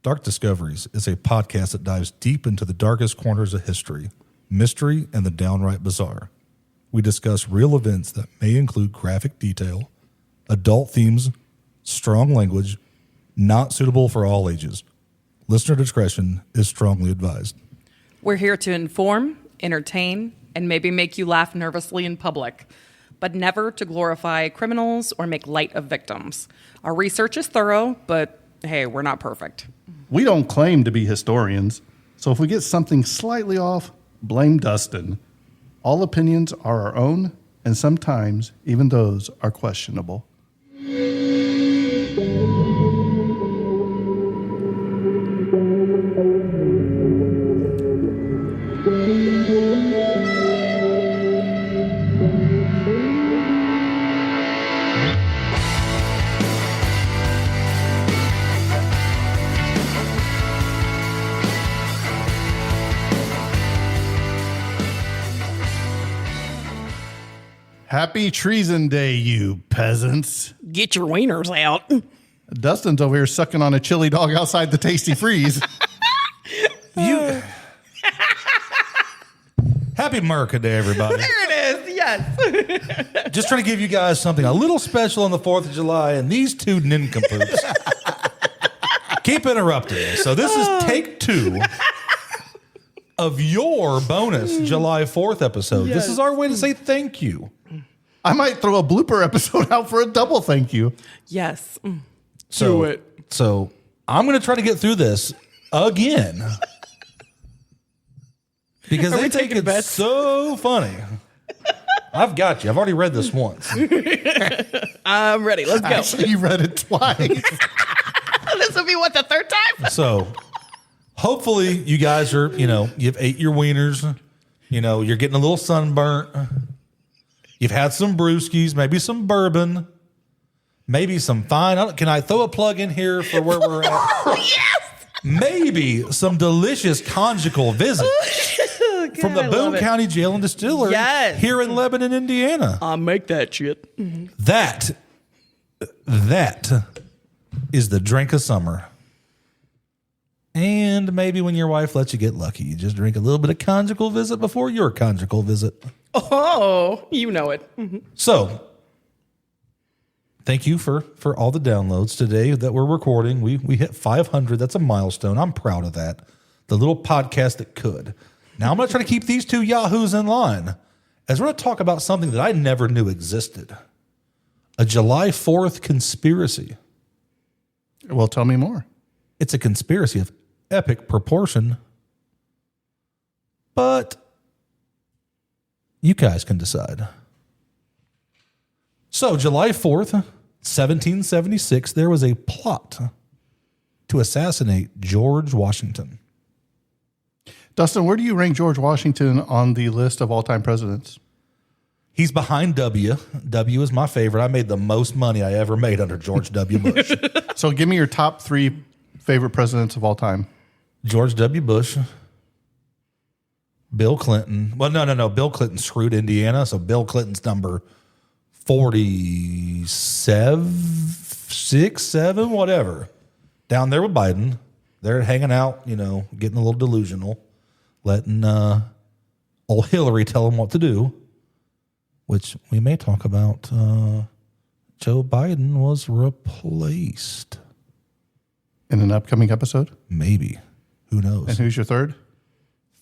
Dark Discoveries is a podcast that dives deep into the darkest corners of history, mystery, and the downright bizarre. We discuss real events that may include graphic detail, adult themes, strong language, not suitable for all ages. Listener discretion is strongly advised. We're here to inform, entertain, and maybe make you laugh nervously in public, but never to glorify criminals or make light of victims. Our research is thorough, but hey, we're not perfect. We don't claim to be historians, so if we get something slightly off, blame Dustin. All opinions are our own, and sometimes even those are questionable. Happy Treason Day, you peasants. Get your wieners out. Dustin's over here sucking on a chili dog outside the Tasty Freeze. Happy America Day, everybody. There it is, yes. Just trying to give you guys something a little special on the 4th of July, and these two nincompoops keep interrupting me. So this is take 2 of your bonus July 4th episode. Yes. This is our way to say thank you. I might throw a blooper episode out for a double thank you. Yes. So, Do it. So I'm going to try to get through this again. Because they take it bets? so funny. I've got you. I've already read this once. I'm ready. Let's go. Actually, you read it twice. This will be what, the third time? So hopefully you guys are, you've ate your wieners. You're getting a little sunburnt. You've had some brewskis, maybe some bourbon, maybe some fine. Can I throw a plug in here for where we're at? Yes! Maybe some delicious conjugal visits from the Boone County Jail and Distillery here in Lebanon, Indiana. I'll make that shit. That is the drink of summer. And maybe when your wife lets you get lucky, you just drink a little bit of conjugal visit before your conjugal visit. Oh, you know it. Mm-hmm. So, thank you for all the downloads today that we're recording. We hit 500. That's a milestone. I'm proud of that. The little podcast that could. Now, I'm going to try to keep these two yahoos in line as we're going to talk about something that I never knew existed. A July 4th conspiracy. Well, tell me more. It's a conspiracy of epic proportion, but you guys can decide. So, July 4th, 1776, there was a plot to assassinate George Washington. Dustin, where do you rank George Washington on the list of all-time presidents? He's behind W. W is my favorite. I made the most money I ever made under George W. Bush. So give me your top 3 favorite presidents of all time. George W. Bush, Bill Clinton. Well, no. Bill Clinton screwed Indiana, so Bill Clinton's number 47, 6, 7, whatever. Down there with Biden. They're hanging out, getting a little delusional, letting old Hillary tell them what to do, which we may talk about. Joe Biden was replaced. In an upcoming episode? Maybe. Who knows? And who's your third?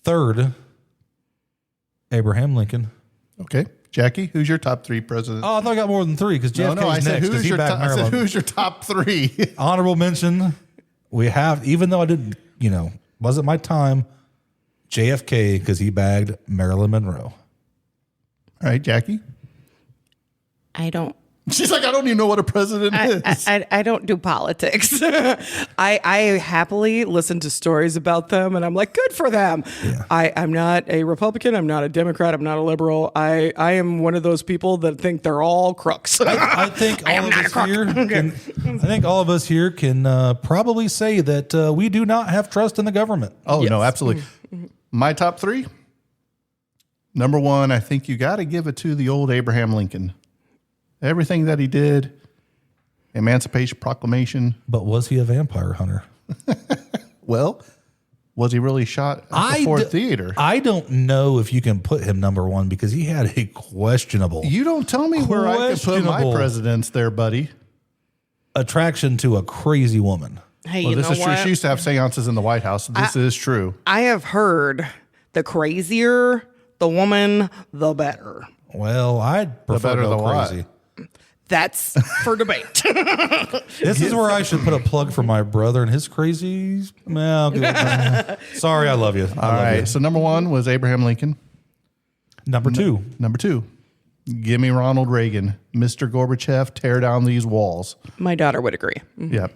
Third, Abraham Lincoln. Okay. Jackie, who's your top 3 presidents? Oh, I thought I got more than 3 because JFK's next because he backed Maryland. I said, who's your top 3? Honorable mention, we have, even though I didn't, wasn't my time, JFK because he bagged Marilyn Monroe. All right, Jackie? I don't. She's like, I don't even know what a president is. I don't do politics. I happily listen to stories about them, and I'm like, good for them. Yeah. I'm not a Republican. I'm not a Democrat. I'm not a liberal. I am one of those people that think they're all crooks. I think all of us here can probably say that we do not have trust in the government. Oh, yes. No, absolutely. My top 3? Number 1, I think you got to give it to the old Abraham Lincoln. Everything that he did, Emancipation Proclamation. But was he a vampire hunter? Well, was he really shot at the Ford Theater? I don't know if you can put him number one because he had a questionable. You don't tell me where I can put my presidents there, buddy. Attraction to a crazy woman. Hey, Well, you this know is true. what? She used to have seances in the White House. This is true. I have heard the crazier the woman, the better. Well, I'd prefer better no the what? crazy. That's for debate. This is where I should put a plug for my brother and his crazies. Well, sorry, I love you. All right. So number one was Abraham Lincoln. Number two. Number two, give me Ronald Reagan. Mr. Gorbachev, tear down these walls. My daughter would agree. Mm-hmm. Yep.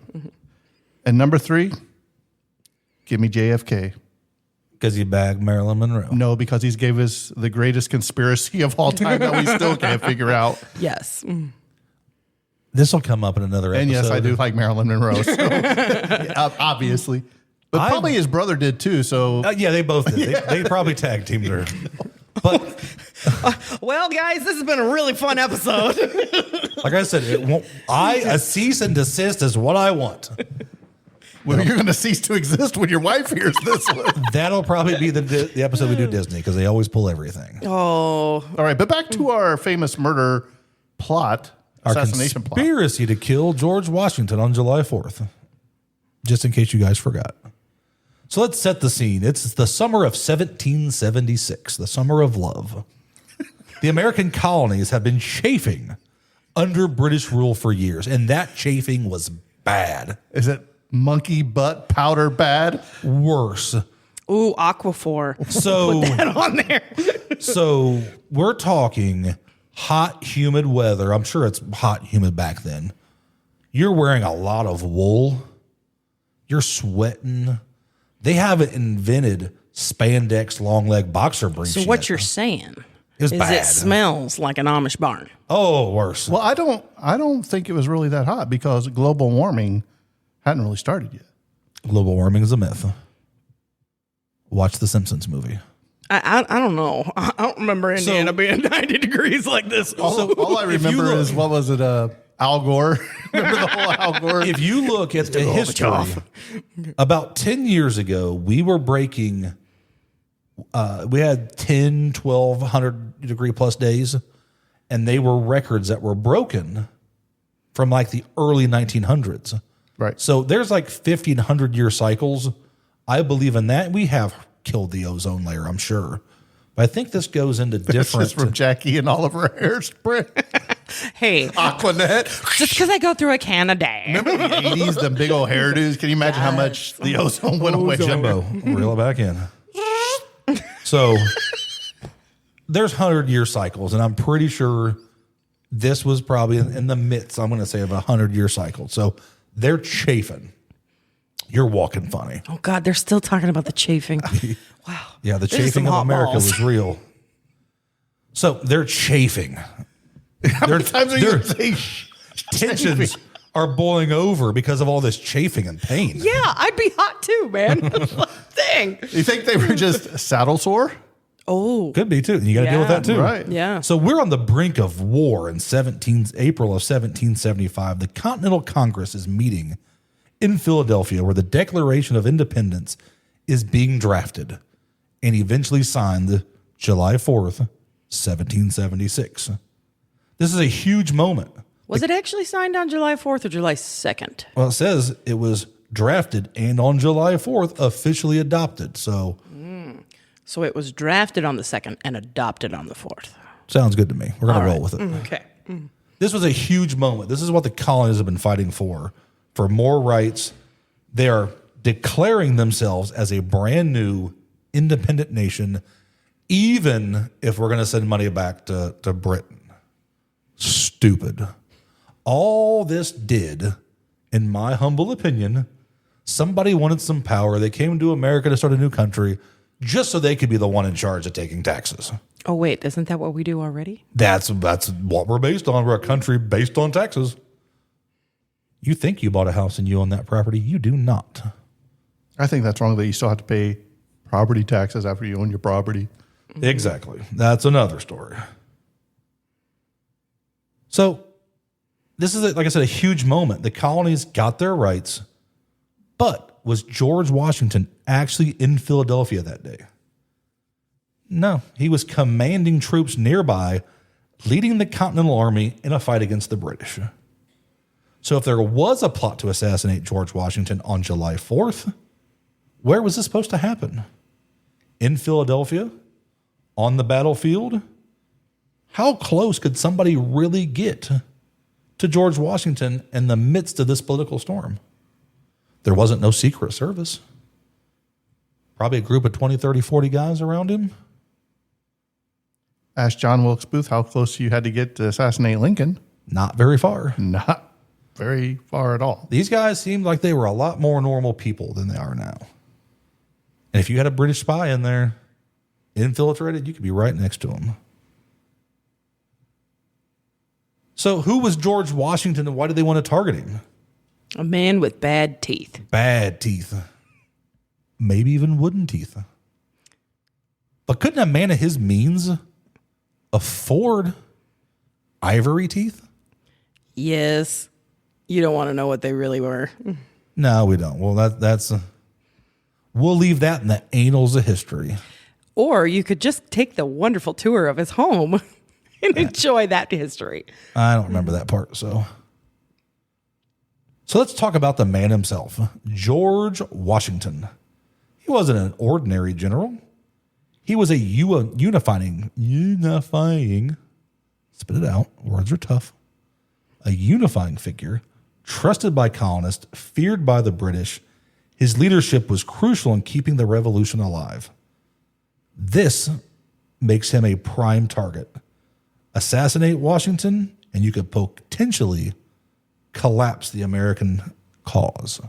And number three, give me JFK. Because he bagged Marilyn Monroe. No, because he's gave us the greatest conspiracy of all time that we still can't figure out. Yes. This will come up in another episode. And yes, I do like Marilyn Monroe, so obviously. But probably his brother did too. So yeah, they both did. They probably tag teamed her. But Well, guys, this has been a really fun episode. like I said, a cease and desist is what I want. well, you're going to cease to exist when your wife hears this one. That'll probably be the episode we do Disney because they always pull everything. Oh, All right, but back to our famous murder plot, Our assassination plot. conspiracy to kill George Washington on July 4th. Just in case you guys forgot. So let's set the scene. It's the summer of 1776, the summer of love. The American colonies have been chafing under British rule for years, and that chafing was bad. Is it monkey butt powder bad? Worse. ooh, Aquaphor. So, Put that on there. so we're talking hot, humid weather. I'm sure it's hot, humid back then. You're wearing a lot of wool. You're sweating. They haven't invented spandex long leg boxer briefs. So yet. what you're saying It's is bad. it smells like an Amish barn. Oh, worse. Well, I don't think it was really that hot because global warming hadn't really started yet. Global warming is a myth. Watch the Simpsons movie. I don't know. I don't remember Indiana being 90 degrees like this. All I remember is, what was it, Al Gore? Remember the whole Al Gore? If you look at the history, about 10 years ago, we were breaking, we had 10, 12, 100 degree plus days, and they were records that were broken from like the early 1900s. Right. So there's like 1,500 year cycles. I believe in that. We have killed the ozone layer, I'm sure. But I think this goes into This different. is from Jackie and Oliver Hairspray. Hey, Aquanet. just because I go through a can a day. Remember the 80s, the big old hairdos? Can you imagine how much the ozone went away? Jimbo, reel it back in. So there's 100-year cycles, and I'm pretty sure this was probably in the midst, I'm going to say, of a 100-year cycle. So they're chafing. You're walking funny. Oh, God, they're still talking about the chafing. Wow. Yeah, the This is some chafing of hot America balls. was real. So they're chafing. How many times are you going to say Tensions are boiling over because of all this chafing and pain. Yeah, I'd be hot too, man. Dang. You think they were just saddle sore? Oh, Could be too. And you got to deal with Yeah. that too. Right. yeah. So we're on the brink of war in April of 1775. The Continental Congress is meeting in Philadelphia where the Declaration of Independence is being drafted and eventually signed July 4th, 1776. This is a huge moment. Was it actually signed on July 4th or July 2nd? Well, it says it was drafted and on July 4th officially adopted. So So it was drafted on the 2nd and adopted on the 4th. sounds good to me. We're going to roll with it. Okay. This was a huge moment. This is what the colonies have been fighting for more rights. They are declaring themselves as a brand new independent nation, even if we're going to send money back to Britain. Stupid. All this did, in my humble opinion, somebody wanted some power. They came to America to start a new country just so they could be the one in charge of taking taxes. Oh, wait. Isn't that what we do already? That's what we're based on. We're a country based on taxes. You think you bought a house and you own that property. You do not. I think that's wrong that you still have to pay property taxes after you own your property. Exactly. That's another story. So this is, like I said, a huge moment. The colonies got their rights, but was George Washington actually in Philadelphia that day? No, he was commanding troops nearby, leading the Continental Army in a fight against the British. So if there was a plot to assassinate George Washington on July 4th, where was this supposed to happen? In Philadelphia? On the battlefield? How close could somebody really get to George Washington in the midst of this political storm? There wasn't no Secret Service. Probably a group of 20, 30, 40 guys around him. Ask John Wilkes Booth how close you had to get to assassinate Lincoln. Not very far. Not very far at all. These guys seemed like they were a lot more normal people than they are now. And if you had a British spy in there, infiltrated, you could be right next to him. So who was George Washington and why did they want to target him? A man with bad teeth. Bad teeth. Maybe even wooden teeth. But couldn't a man of his means afford ivory teeth? Yes. You don't want to know what they really were. No, we don't. Well, that's we'll leave that in the annals of history. Or you could just take the wonderful tour of his home and enjoy that history. I don't remember that part. So let's talk about the man himself, George Washington. He wasn't an ordinary general. He was a unifying, spit it out, words are tough, a unifying figure, trusted by colonists, feared by the British. His leadership was crucial in keeping the revolution alive. This makes him a prime target. Assassinate Washington, and you could potentially collapse the American cause.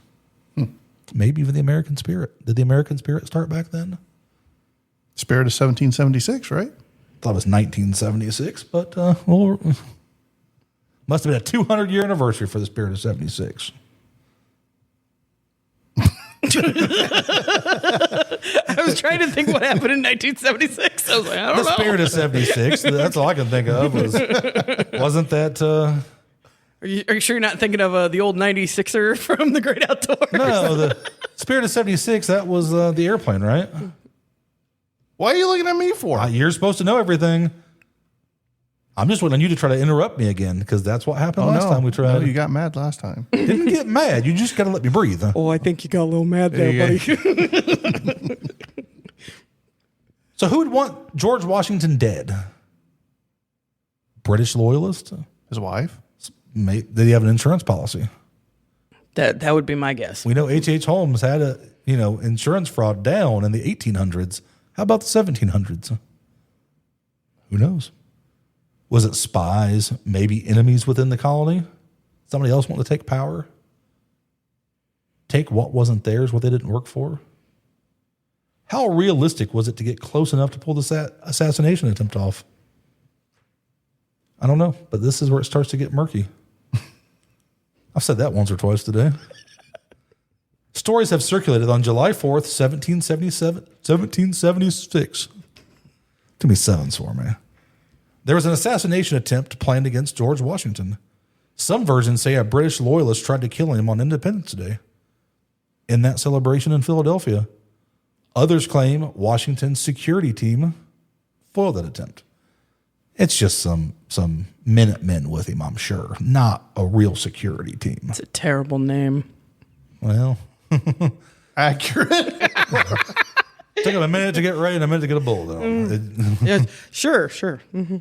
Maybe even the American spirit. Did the American spirit start back then? Spirit of 1776, right? Thought it was 1976, but well, must have been a 200-year anniversary for the Spirit of 76. I was trying to think what happened in 1976. I was like, I don't know. The Spirit of 76, that's all I can think of. Wasn't that... Are you sure you're not thinking of the old 96er from The Great Outdoors? No, the Spirit of 76, that was the airplane, right? Why are you looking at me for? You're supposed to know everything. I'm just waiting on you to try to interrupt me again because that's what happened last time we tried. No, you got mad last time. Didn't get mad. You just got to let me breathe. Oh, I think you got a little mad there, buddy. So who would want George Washington dead? British loyalist? His wife? Did he have an insurance policy? That would be my guess. We know H.H. Holmes had a insurance fraud down in the 1800s. How about the 1700s? Who knows? Was it spies? Maybe enemies within the colony? Somebody else want to take power? Take what wasn't theirs, what they didn't work for? How realistic was it to get close enough to pull the assassination attempt off? I don't know, but this is where it starts to get murky. I've said that once or twice today. Stories have circulated on July 4th, 1776. Too many sevens for me. There was an assassination attempt planned against George Washington. Some versions say a British loyalist tried to kill him on Independence Day in that celebration in Philadelphia. Others claim Washington's security team foiled that attempt. It's just some Minutemen with him, I'm sure. Not a real security team. It's a terrible name. Well, Accurate. took him a minute to get ready and a minute to get a bull, though. Yeah, sure. Mm-hmm.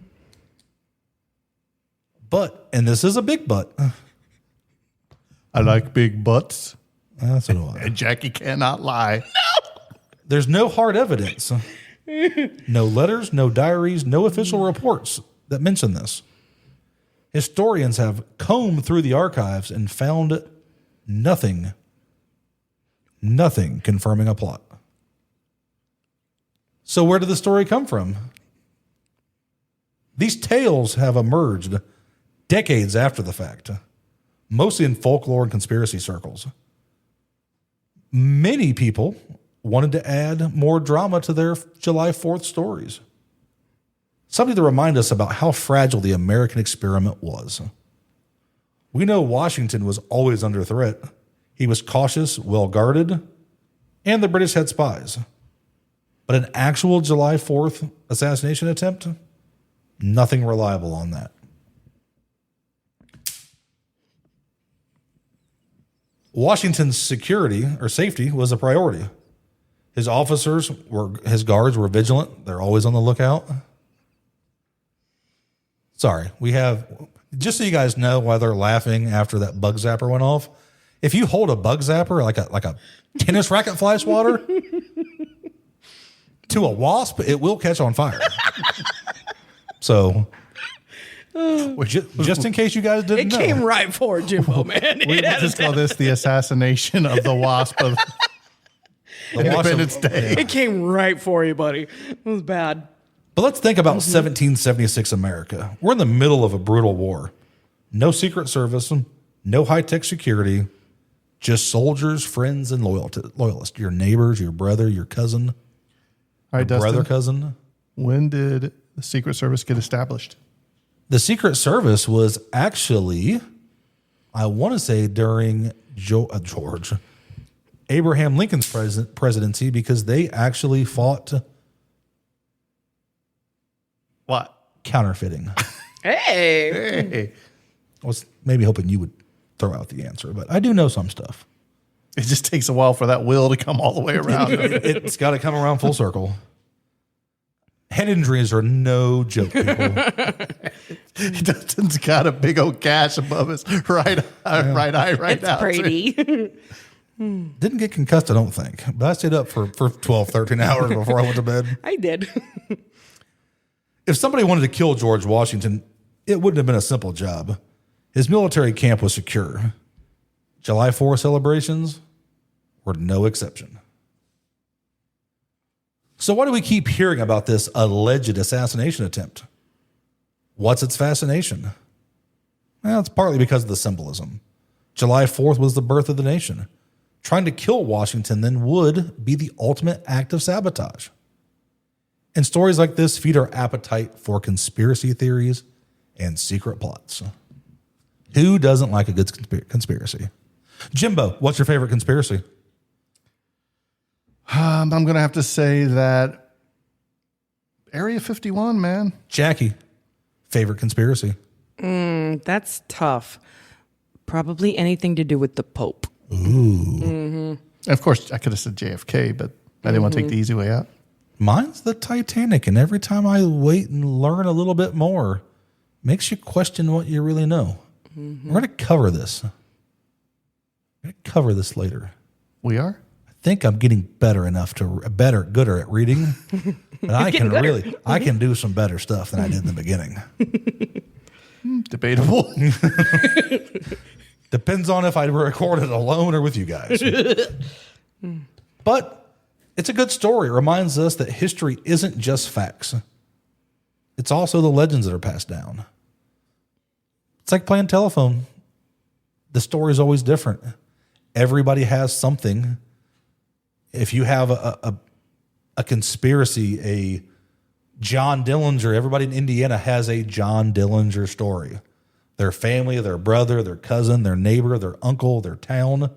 But, and this is a big but. I like big butts. That's what And Jackie cannot lie. There's no hard evidence. No letters, no diaries, no official reports that mention this. Historians have combed through the archives and found nothing confirming a plot. So where did the story come from? These tales have emerged decades after the fact, mostly in folklore and conspiracy circles. Many people wanted to add more drama to their July 4th stories. Something to remind us about how fragile the American experiment was. We know Washington was always under threat. He was cautious, well guarded, and the British had spies. But an actual July 4th assassination attempt, nothing reliable on that. Washington's security or safety was a priority. His his guards were vigilant. They're always on the lookout. Sorry, just so you guys know why they're laughing after that bug zapper went off. If you hold a bug zapper like a tennis racket fly swatter to a wasp, it will catch on fire. So, just in case you guys didn't know. It came right for Jimbo, man. We just call this the assassination of the wasp of Independence Day. It came right for you, buddy. It was bad. But let's think about 1776 America. We're in the middle of a brutal war. No Secret Service, no high-tech security, just soldiers, friends, and loyalists. Your neighbors, your brother, your cousin, All right, your brother, Dustin, cousin. when did the Secret Service get established? The Secret Service was actually, I want to say, during George Abraham Lincoln's presidency, because they actually fought What? counterfeiting. Hey. Hey, I was maybe hoping you would throw out the answer, but I do know some stuff. it just takes a while for that wheel to come all the way around. It's got to come around full circle. Head injuries are no joke, people. Dustin's got a big old gash above his right eye right It's now. pretty. Didn't get concussed, I don't think. But I stayed up for 12, 13 hours before I went to bed. I did. If somebody wanted to kill George Washington, it wouldn't have been a simple job. His military camp was secure. July 4th celebrations were no exception. So why do we keep hearing about this alleged assassination attempt? What's its fascination? Well, it's partly because of the symbolism. July 4th was the birth of the nation. Trying to kill Washington then would be the ultimate act of sabotage. And stories like this feed our appetite for conspiracy theories and secret plots. Who doesn't like a good conspiracy? Jimbo, what's your favorite conspiracy? I'm going to have to say that Area 51, man. Jackie, favorite conspiracy? That's tough. Probably anything to do with the Pope. Of course, I could have said JFK, but I didn't want to take the easy way out. Mine's the Titanic, and every time I wait and learn a little bit more, makes you question what you really know. We're going to cover this. We're going to cover this later. We are? I think I'm getting gooder at reading, but I can do some better stuff than I did in the beginning. Debatable. Depends on if I record it alone or with you guys. But it's a good story. It reminds us that history isn't just facts. It's also the legends that are passed down. It's like playing telephone. The story is always different. Everybody has something. If you have a conspiracy, a John Dillinger, everybody in Indiana has a John Dillinger story. Their family, their brother, their cousin, their neighbor, their uncle, their town,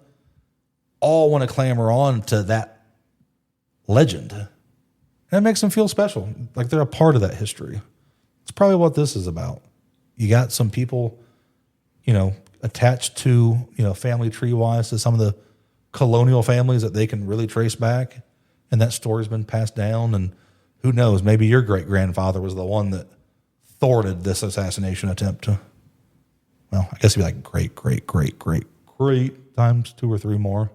all want to clamor on to that legend. And it makes them feel special, like they're a part of that history. It's probably what this is about. You got some people, attached to, family tree-wise to some of the colonial families that they can really trace back, and that story's been passed down, and who knows, maybe your great-grandfather was the one that thwarted this assassination attempt. Well, I guess it'd be like great times 2 or 3 more.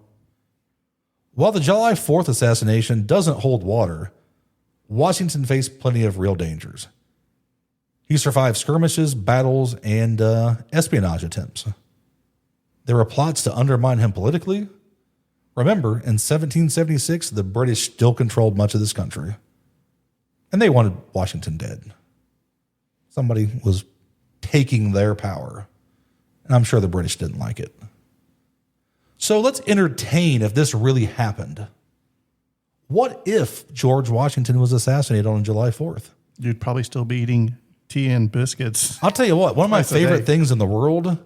While the July 4th assassination doesn't hold water, Washington faced plenty of real dangers. He survived skirmishes, battles, and espionage attempts. There were plots to undermine him politically. Remember, in 1776, the British still controlled much of this country, and they wanted Washington dead. Somebody was taking their power, and I'm sure the British didn't like it. So let's entertain if this really happened. What if George Washington was assassinated on July 4th? You'd probably still be eating tea and biscuits. I'll tell you what, one of my Twice a favorite day. things in the world,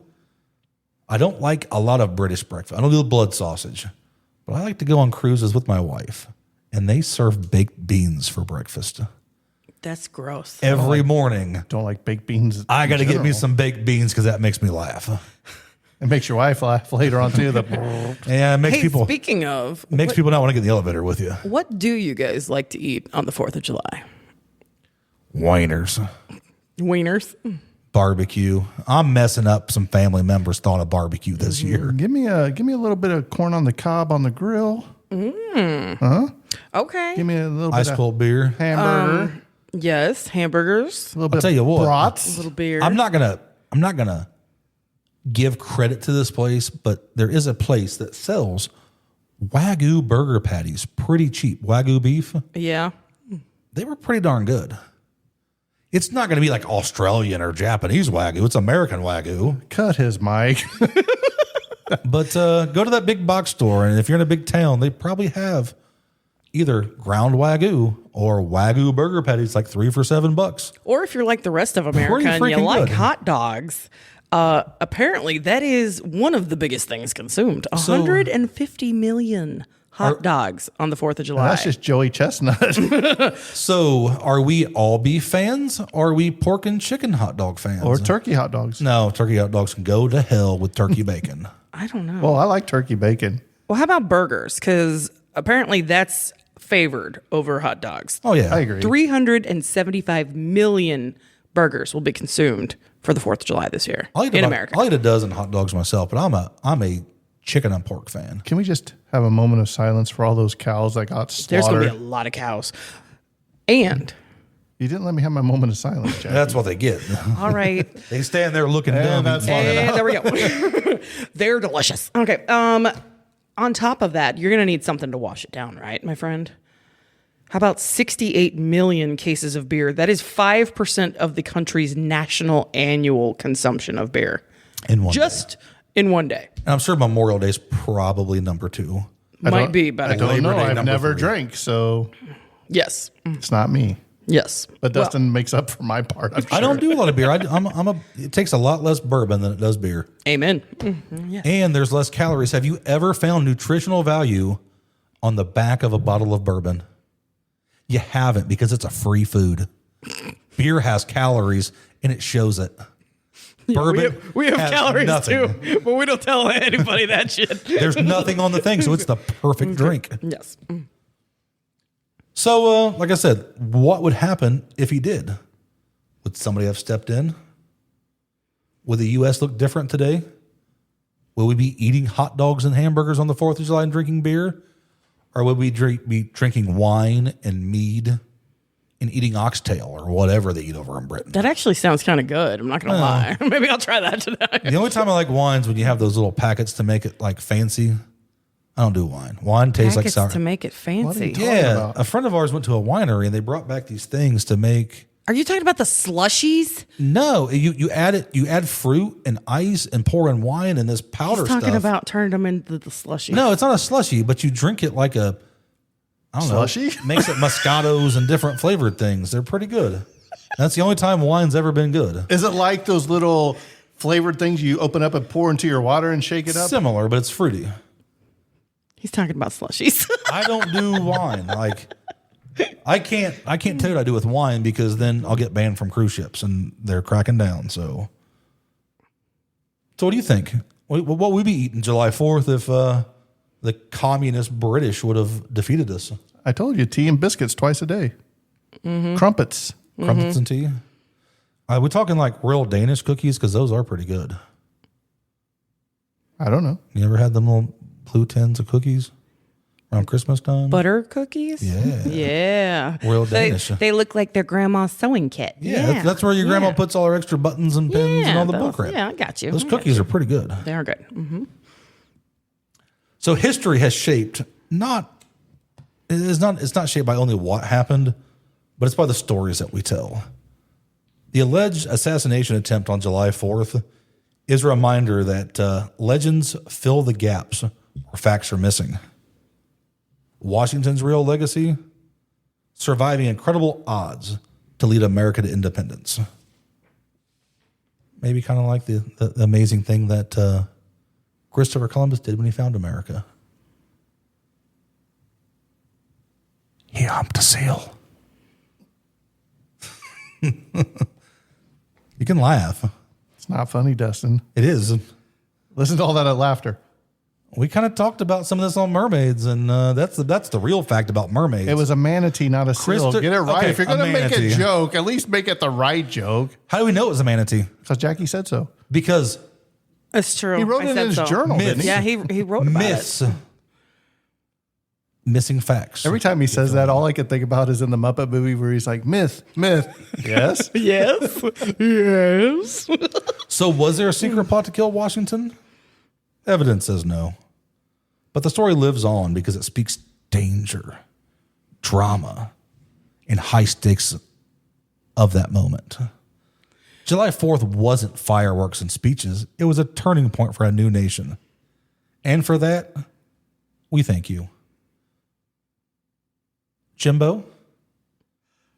I don't like a lot of British breakfast. I don't do the blood sausage, but I like to go on cruises with my wife, and they serve baked beans for breakfast That's gross. every morning. Don't like baked beans. I got to in get me general. some baked beans because that makes me laugh. It makes your wife laugh later on too. Yeah, it makes Hey, people speaking of, people not want to get in the elevator with you. what do you guys like to eat on the 4th of July? Whiners, Wieners. barbecue. I'm messing up some family members' thought of barbecue this year. give me a little bit of corn on the cob on the grill. Okay. Give me a little Ice bit of cold beer. hamburger. Yes, hamburgers, a little bit tell you of what. brats. little beer. I'm not gonna give credit to this place, but there is a place that sells Wagyu burger patties pretty cheap. Wagyu beef. Yeah. They were pretty darn good. It's not going to be like Australian or Japanese Wagyu. It's American Wagyu. Cut his mic. But go to that big box store, and if you're in a big town, they probably have either ground Wagyu or Wagyu burger patties, like 3 for $7. Or if you're like the rest of America and you freaking like good. hot dogs, apparently that is one of the biggest things consumed. 150 million hot dogs on the 4th of July. That's just Joey Chestnut So are we all beef fans? Or are we pork and chicken hot dog fans? or turkey hot dogs. No, turkey hot dogs can go to hell with turkey bacon. I don't know. Well, I like turkey bacon. Well, how about burgers? Because apparently that's favored over hot dogs. Oh, yeah. I agree. 375 million burgers will be consumed for the 4th of July this year in America. I'll eat a dozen hot dogs myself, but I'm a chicken and pork fan. Can we just have a moment of silence for all those cows that got There's going slaughtered? to be a lot of cows. And, You didn't let me have my moment of silence, Jack. That's what they get. all right. They stand there looking dumb. that's eating- fine. And there we go. They're delicious. Okay. On top of that, you're going to need something to wash it down, right, my friend? How about 68 million cases of beer? That is 5% of the country's national annual consumption of beer. in one day. Just in one day. And I'm sure Memorial Day is probably number 2. Might be, but I don't Labor know. Day I've number never 3. drank, so yes. it's not me. Yes. But Dustin makes up for my part. I'm sure. I don't do a lot of beer. It takes a lot less bourbon than it does beer. Amen. And there's less calories. Have you ever found nutritional value on the back of a bottle of bourbon? You haven't, because it's a free food. Beer has calories, and it shows it. Bourbon We have has calories nothing. too, but we don't tell anybody that shit. There's nothing on the thing, so it's the perfect drink. Yes. So, like I said, what would happen if he did? Would somebody have stepped in? Would the U.S. look different today? Will we be eating hot dogs and hamburgers on the 4th of July and drinking beer? Or would we be drinking wine and mead and eating oxtail or whatever they eat over in Britain? That actually sounds kind of good. I'm not going to lie. Maybe I'll try that today. The only time I like wine is when you have those little packets to make it like fancy. I don't do wine. Wine tastes like Packets sour. to make it fancy. talking Yeah, about? a friend of ours went to a winery and they brought back these things to make. Are you talking about the slushies? No, you add fruit and ice and pour in wine and this powder He's talking stuff. about turning them into the slushy. No, it's not a slushy, but you drink it like a, I don't Slushy? know, makes it Moscatos and different flavored things. They're pretty good. That's the only time wine's ever been good. Is it like those little flavored things you open up and pour into your water and shake it up? Similar, but it's fruity. He's talking about slushies. I don't do wine. Like I can't tell you what I do with wine because then I'll get banned from cruise ships and they're cracking down. So what do you think? What would we be eating July 4th if the communist British would have defeated us? I told you, tea and biscuits twice a day. Crumpets. Crumpets and tea? Are we talking like real Danish cookies? Because those are pretty good. I don't know. You ever had them little blue tins of cookies around Christmas time? Butter cookies? Yeah. Yeah. Real They- Danish. They look like their grandma's sewing kit. Yeah, that's where your grandma puts all her extra buttons and pins and all the those- bullcrap. Yeah, I got you. Those I got cookies you. are pretty good. They are good. So history has shaped it's not shaped by only what happened, but it's by the stories that we tell. The alleged assassination attempt on July 4th is a reminder that legends fill the gaps where facts are missing. Washington's real legacy, surviving incredible odds to lead America to independence. Maybe kind of like the amazing thing that Christopher Columbus did when he found America? He humped a seal. You can laugh. It's not funny, Dustin. It is. Listen to all that laughter. We kind of talked about some of this on mermaids, and that's the real fact about mermaids. It was a manatee, not a seal. Get it right. Okay, If you're going to make a manatee. joke, at least make it the right joke. How do we know it was a manatee? Because Jackie said so. Because It's true. He wrote I it in said his so. journal, didn't he? Yeah, he wrote about myths, it. missing facts. Every time he says that, all I can think about is in the Muppet movie where he's like, myth. Yes? Yes. Yes. So was there a secret plot to kill Washington? Evidence says no. But the story lives on because it speaks danger, drama, and high stakes of that moment. July 4th wasn't fireworks and speeches. It was a turning point for a new nation. And for that, we thank you. Jimbo,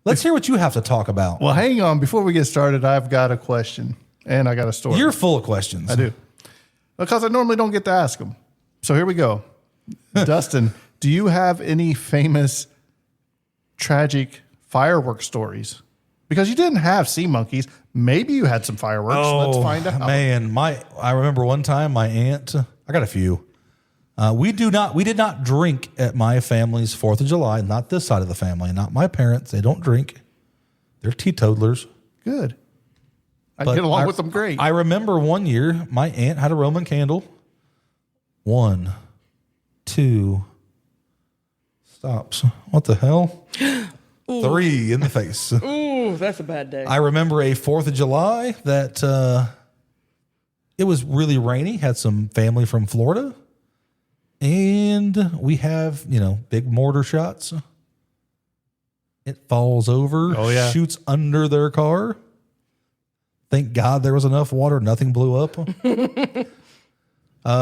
let's hear what you have to talk about. Well, hang on. Before we get started, I've got a question and I got a story. You're full of questions. I do. Because I normally don't get to ask them. So here we go. Dustin, do you have any famous tragic fireworks stories? Because you didn't have sea monkeys. Maybe you had some fireworks. Let's find out. Man, I remember one time my aunt, I got a few. We did not drink at my family's 4th of July, not this side of the family, not my parents. They don't drink. They're teetotalers. Good. I But get along with them great. I remember one year my aunt had a Roman candle. 1, 2, stops. What the hell? 3 in the face. Ooh, that's a bad day. I remember a 4th of July that it was really rainy, had some family from Florida, and we have, big mortar shots. It falls over, Oh, yeah. shoots under their car. Thank God there was enough water, nothing blew up.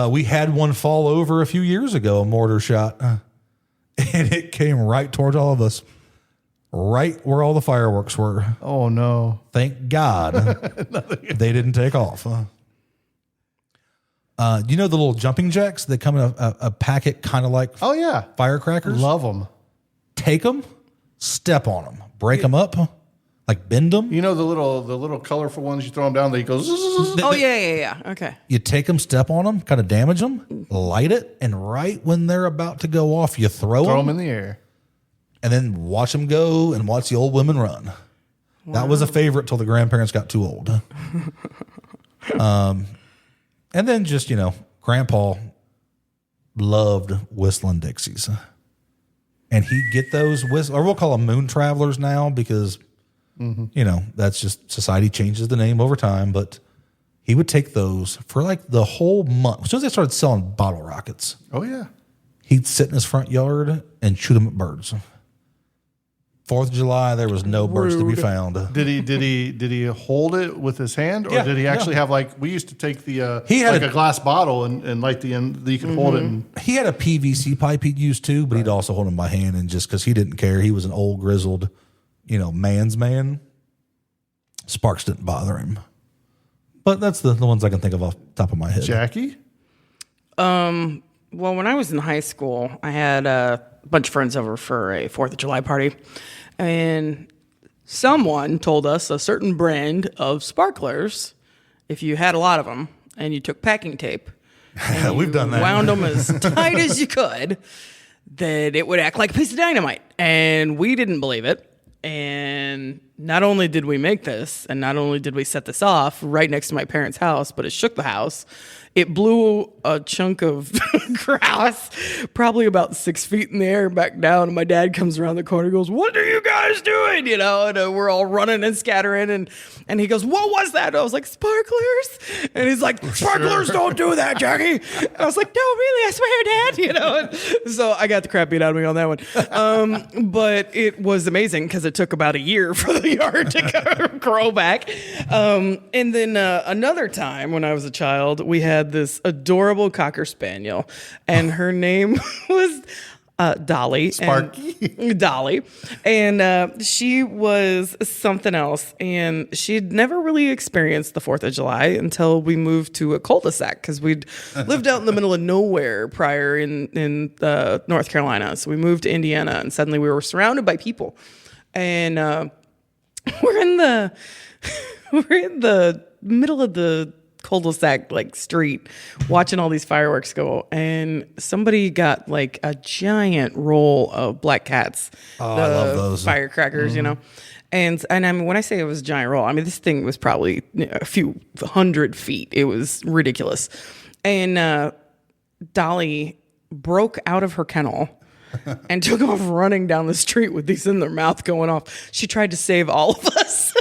We had one fall over a few years ago, a mortar shot, and it came right towards all of us. Right where all the fireworks were. Oh, no. Thank God they didn't take off. You know the little jumping jacks that come in a packet kind of like Oh, yeah. firecrackers? Love them. Take them, step on them, break them up, like bend them. You know the little colorful ones you throw them down, they go zzz. Oh, yeah. Okay. You take them, step on them, kind of damage them, light it, and right when they're about to go off, you throw Throw them them, in the air. and then watch them go and watch the old women run. Wow. That was a favorite till the grandparents got too old. And then just, Grandpa loved whistling Dixies. And he'd get those or we'll call them moon travelers now because, that's just society changes the name over time. But he would take those for like the whole month. As soon as they started selling bottle rockets, Oh, yeah. he'd sit in his front yard and shoot them at birds. 4th of July, there was no birds to be found. Did he hold it with his hand, or Yeah, did he actually yeah. have we used to take the He had a glass bottle and light the end that you could hold it and He had a PVC pipe he'd use too, but he'd also hold them by hand, and just because he didn't care, he was an old grizzled, man's man. Sparks didn't bother him. But that's the ones I can think of off the top of my head. Jackie? Well, when I was in high school, I had a bunch of friends over for a 4th of July party. And someone told us a certain brand of sparklers, if you had a lot of them and you took packing tape, and We've you done that. wound them as tight as you could, that it would act like a piece of dynamite. And we didn't believe it. And not only did we make this, and not only did we set this off right next to my parents' house, but it shook the house. It blew a chunk of grass, probably about 6 feet in the air, back down. And my dad comes around the corner and goes, "What are you guys doing?" And we're all running and scattering. And he goes, "What was that?" And I was like, "Sparklers." And he's like, "Sparklers don't do that, Jackie." And I was like, "No, really, I swear, Dad." And so I got the crap beat out of me on that one. But it was amazing because it took about a year for the yard to grow back. And then another time when I was a child, we had this adorable Cocker Spaniel, and her name was Dolly. Sparky. Dolly. And she was something else. And she'd never really experienced the 4th of July until we moved to a cul-de-sac because we'd lived out in the middle of nowhere prior in North Carolina. So we moved to Indiana and suddenly we were surrounded by people. And we're in the middle of the cul-de-sac like street watching all these fireworks go, and somebody got like a giant roll of Black Cats. I love those firecrackers, you know. And I mean, when I say it was a giant roll, I mean this thing was probably a few 100 feet. It was ridiculous. And Dolly broke out of her kennel and took off running down the street with these in their mouth going off. She tried to save all of us.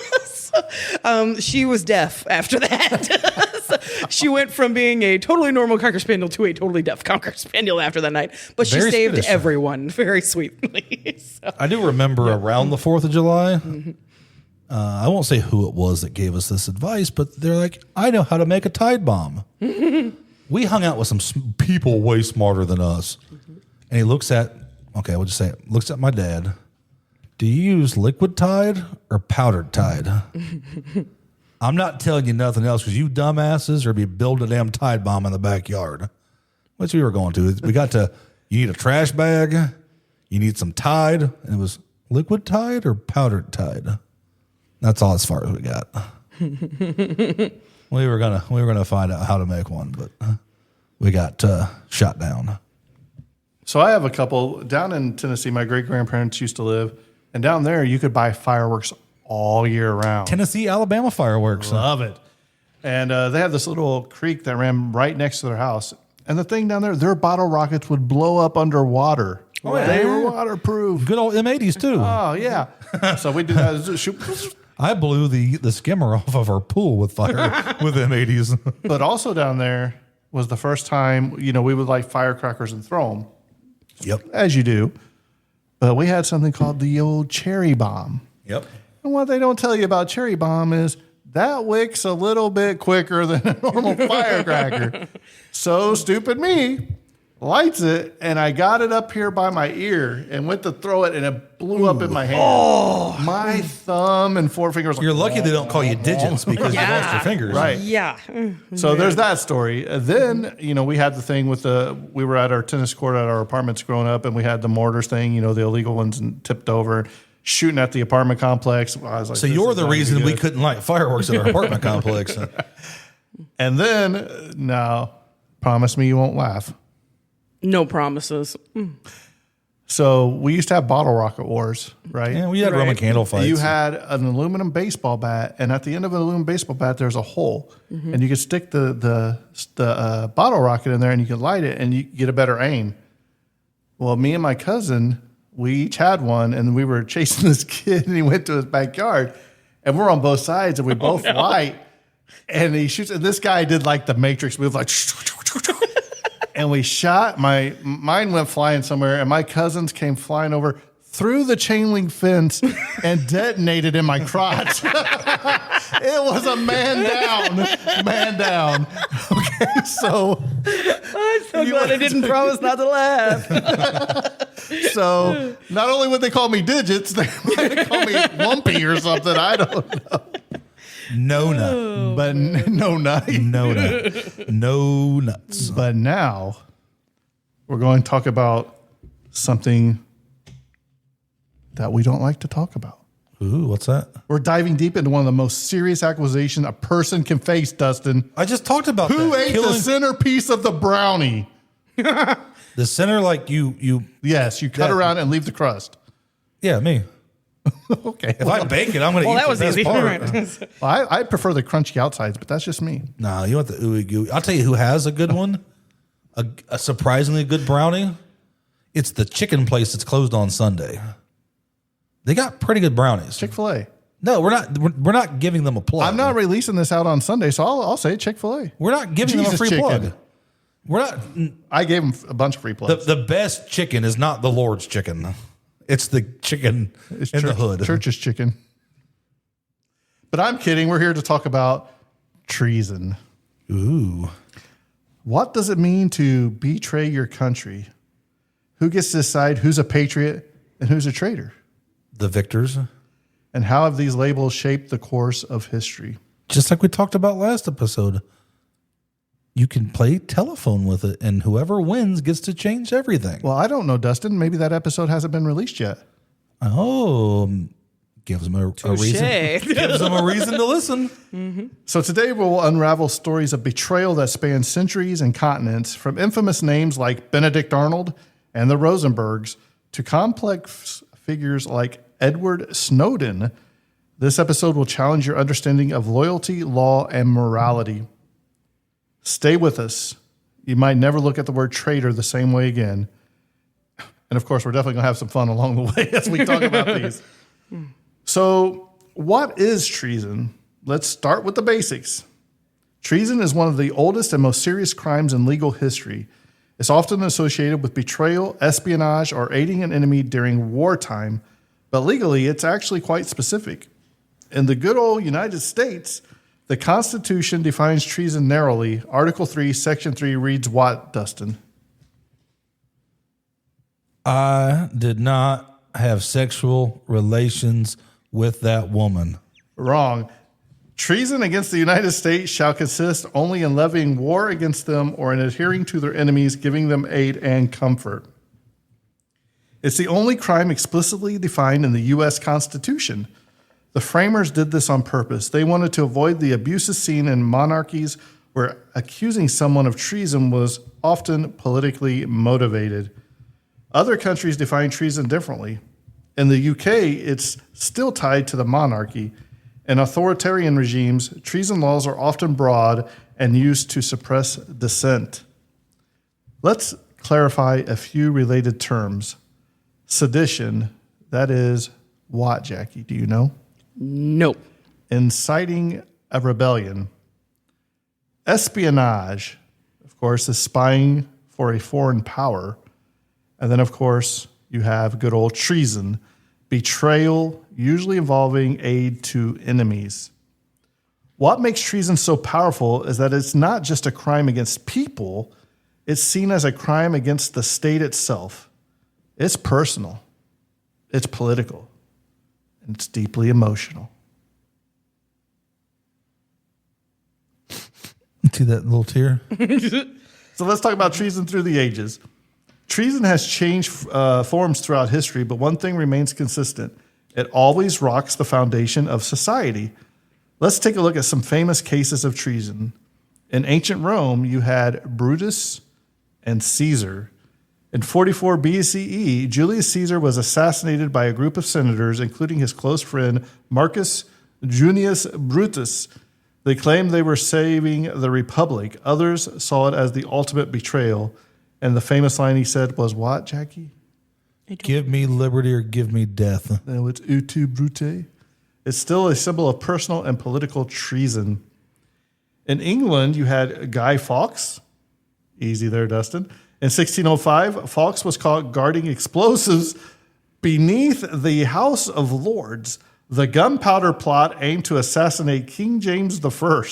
She was deaf after that. So she went from being a totally normal Cocker Spaniel to a totally deaf Cocker Spaniel after that night. But she Very saved Swedish. everyone very sweetly. So, I do remember around the 4th of July, I won't say who it was that gave us this advice, but they're like, I know how to make a Tide bomb. We hung out with some people way smarter than us. And he looks at, okay, we'll just say it, looks at my dad. Do you use liquid Tide or powdered Tide? I'm not telling you nothing else because you dumbasses are be building a damn Tide bomb in the backyard. Which we were going to. We got to, you need a trash bag, you need some Tide, and it was liquid Tide or powdered Tide. That's all as far as we got. we were gonna find out how to make one, but we got shot down. So I have a couple down in Tennessee. My great grandparents used to live, and down there you could buy fireworks all year round. Tennessee, Alabama fireworks. Love it. And they had this little creek that ran right next to their house. And the thing down there, their bottle rockets would blow up underwater. Oh, yeah. They were waterproof. Good old M80s too. Oh, yeah. So we do that. Shoot. I blew the skimmer off of our pool with fire with M80s. But also down there was the first time, we would light firecrackers and throw them, Yep. as you do. But we had something called the old cherry bomb. Yep. And what they don't tell you about cherry bomb is that wicks a little bit quicker than a normal firecracker. So stupid me lights it, and I got it up here by my ear and went to throw it, and it blew up in my hand. Oh. My thumb and forefinger was like, You're lucky they don't call you digits because you lost your fingers. Right. yeah. So there's that story. Then, we had the thing with we were at our tennis court at our apartments growing up, and we had the mortars thing, the illegal ones, and tipped over, shooting at the apartment complex. I was like, So you're the reason we couldn't light fireworks at our apartment complex. And then, now, promise me you won't laugh. No promises. So we used to have bottle rocket wars, right? Yeah, we had Roman candle fights. You had an aluminum baseball bat, and at the end of an aluminum baseball bat, there's a hole, and you could stick the bottle rocket in there, and you could light it, and you get a better aim. Well, me and my cousin, we each had one, and we were chasing this kid, and he went to his backyard, and we're on both sides, and we both light, and he shoots, and this guy did like the Matrix move, like. And we shot. Mine went flying somewhere, and my cousins came flying over through the chain link fence and detonated in my crotch. It was a man down. Okay, so I'm so glad I didn't promise not to laugh. so not only would they call me digits, they might call me lumpy or something. I don't know. No nut. But no nutty. No nut. No nuts. But now we're going to talk about something that we don't like to talk about. Ooh, what's that? We're diving deep into one of the most serious accusations a person can face, Dustin. I just talked about Who that. ate the centerpiece of the brownie? The center, like you. Yes, you cut Yeah. around and leave the crust. Yeah, me. Okay. If I bake it, I'm going to eat Well, that the was best easy. part. Well, I prefer the crunchy outsides, but that's just me. Nah, you want the ooey gooey. I'll tell you who has a good one, a surprisingly good brownie. It's the chicken place that's closed on Sunday. They got pretty good brownies. Chick-fil-A. No, we're not giving them a plug. I'm not releasing this out on Sunday, so I'll say Chick-fil-A. We're not giving them a Jesus free chicken. plug. We're not. I gave them a bunch of free plugs. The best chicken is not the Lord's chicken. It's the chicken It's in the hood. Church's chicken. But I'm kidding. We're here to talk about treason. Ooh. What does it mean to betray your country? Who gets to decide who's a patriot and who's a traitor? The victors. And how have these labels shaped the course of history? Just like we talked about last episode. You can play telephone with it, and whoever wins gets to change everything. Well, I don't know, Dustin. Maybe that episode hasn't been released yet. Oh, gives them a reason. Gives them a reason to listen. Mm-hmm. So today we'll unravel stories of betrayal that span centuries and continents, from infamous names like Benedict Arnold and the Rosenbergs to complex figures like Edward Snowden. This episode will challenge your understanding of loyalty, law, and morality. Stay with us. You might never look at the word traitor the same way again. And of course, we're definitely going to have some fun along the way as we talk about these. So, what is treason? Let's start with the basics. Treason is one of the oldest and most serious crimes in legal history. It's often associated with betrayal, espionage, or aiding an enemy during wartime, but legally, it's actually quite specific. In the good old United States, the Constitution defines treason narrowly. Article 3, Section 3 reads what, Dustin? I did not have sexual relations with that woman. Wrong. Treason against the United States shall consist only in levying war against them or in adhering to their enemies, giving them aid and comfort. It's the only crime explicitly defined in the U.S. Constitution. The framers did this on purpose. They wanted to avoid the abuses seen in monarchies where accusing someone of treason was often politically motivated. Other countries define treason differently. In the UK, it's still tied to the monarchy. In authoritarian regimes, treason laws are often broad and used to suppress dissent. Let's clarify a few related terms. Sedition, that is what, Jackie? Do you know? No. Inciting a rebellion. Espionage, of course, is spying for a foreign power. And then, of course, you have good old treason, betrayal, usually involving aid to enemies. What makes treason so powerful is that it's not just a crime against people, it's seen as a crime against the state itself. It's personal, it's political, and it's deeply emotional. See that little tear? So let's talk about treason through the ages. Treason has changed forms throughout history, but one thing remains consistent. It always rocks the foundation of society. Let's take a look at some famous cases of treason. In ancient Rome, you had Brutus and Caesar. In 44 BCE, Julius Caesar was assassinated by a group of senators, including his close friend Marcus Junius Brutus. They claimed they were saving the republic. Others saw it as the ultimate betrayal. And the famous line he said was what, Jackie? Give me liberty or give me death. No, it's utu brute. It's still a symbol of personal and political treason. In England, you had Guy Fawkes. Easy there, Dustin. In 1605, Fawkes was caught guarding explosives beneath the House of Lords. The gunpowder plot aimed to assassinate King James I.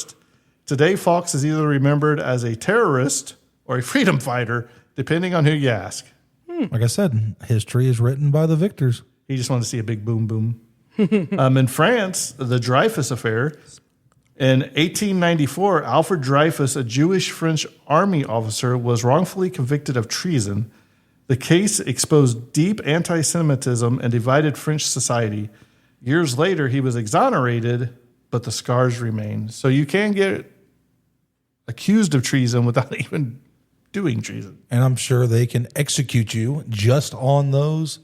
Today, Fawkes is either remembered as a terrorist or a freedom fighter, depending on who you ask. Like I said, history is written by the victors. He just wanted to see a big boom boom. In France, the Dreyfus Affair. In 1894, Alfred Dreyfus, a Jewish French army officer, was wrongfully convicted of treason. The case exposed deep anti-Semitism and divided French society. Years later, he was exonerated, but the scars remain. So you can get accused of treason without even doing treason. And I'm sure they can execute you just on those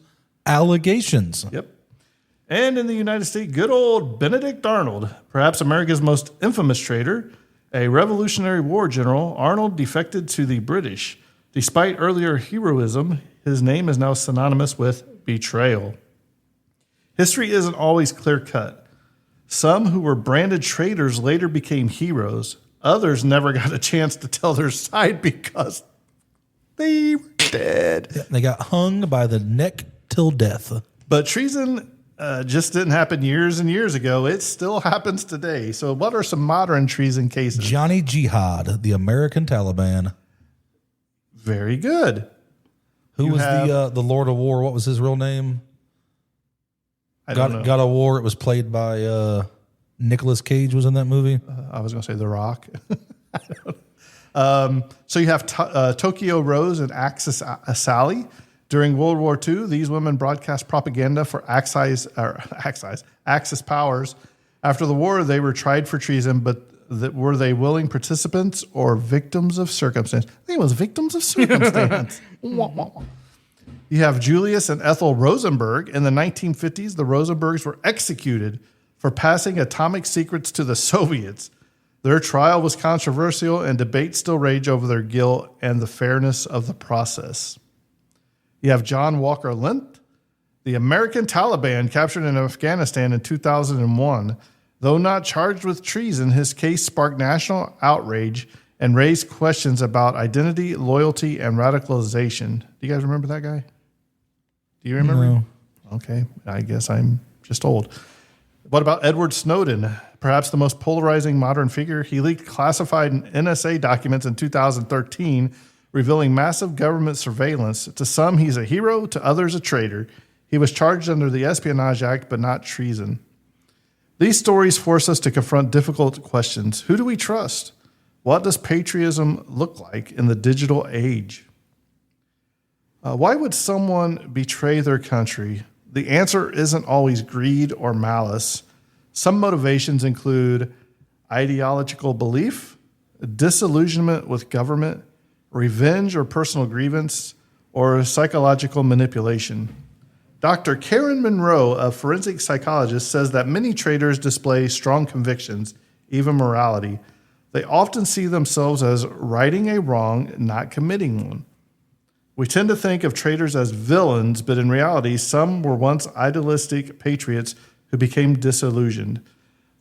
allegations. Yep. And in the United States, good old Benedict Arnold, perhaps America's most infamous traitor, a Revolutionary War general, Arnold defected to the British. Despite earlier heroism, his name is now synonymous with betrayal. History isn't always clear-cut. Some who were branded traitors later became heroes. Others never got a chance to tell their side because they were dead. They got hung by the neck till death. But treason just didn't happen years and years ago. It still happens today. So what are some modern treason cases? Johnny Jihad, the American Taliban. Very good. Who You was have- the Lord of War? What was his real name? I don't know. God of War. It was played by Nicolas Cage. Was in that movie. I was going to say The Rock. So you have Tokyo Rose and Axis Sally. During World War II, these women broadcast propaganda for Axis powers. After the war, they were tried for treason, but were they willing participants or victims of circumstance? I think it was victims of circumstance. You have Julius and Ethel Rosenberg. In the 1950s, the Rosenbergs were executed for passing atomic secrets to the Soviets. Their trial was controversial, and debates still rage over their guilt and the fairness of the process. You have John Walker Lint, the American Taliban captured in Afghanistan in 2001. Though not charged with treason, his case sparked national outrage and raised questions about identity, loyalty, and radicalization. Do you guys remember that guy? Do you remember? No. Okay, I guess I'm just old. What about Edward Snowden? Perhaps the most polarizing modern figure. He leaked classified NSA documents in 2013, revealing massive government surveillance. To some, he's a hero. To others, a traitor. He was charged under the Espionage Act, but not treason. These stories force us to confront difficult questions. Who do we trust? What does patriotism look like in the digital age? Why would someone betray their country? The answer isn't always greed or malice. Some motivations include ideological belief, disillusionment with government, revenge or personal grievance, or psychological manipulation. Dr. Karen Monroe, a forensic psychologist, says that many traitors display strong convictions, even morality. They often see themselves as righting a wrong, not committing one. We tend to think of traitors as villains, but in reality, some were once idealistic patriots who became disillusioned.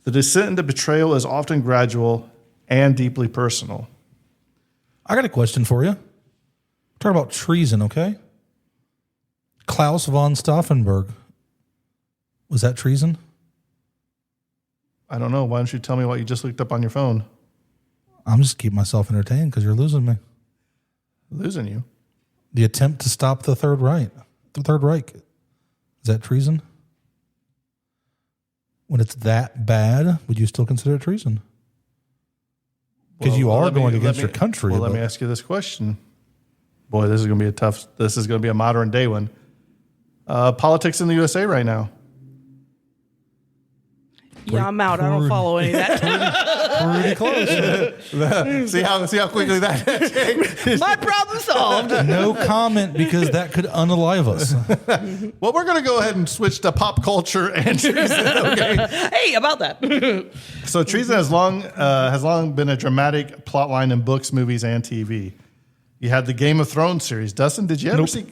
The descent into betrayal is often gradual and deeply personal. I got a question for you. We're talking about treason, okay? Klaus von Stauffenberg. Was that treason? I don't know. Why don't you tell me what you just looked up on your phone? I'm just keeping myself entertained because you're losing me. Losing you. The attempt to stop the Third Reich. The Third Reich. Is that treason? When it's that bad, would you still consider it treason? Because you are going against your country. Well, let me ask you this question. Boy, this is going to be a modern day one. Politics in the USA right now. Yeah, I'm out. I don't follow any of that. Pretty close. see how quickly that changed? My problem solved. No comment because that could unalive us. Well, we're going to go ahead and switch to pop culture and treason. Okay. Hey, about that. So treason has long been a dramatic plot line in books, movies, and TV. You had the Game of Thrones series. Dustin, did you ever see?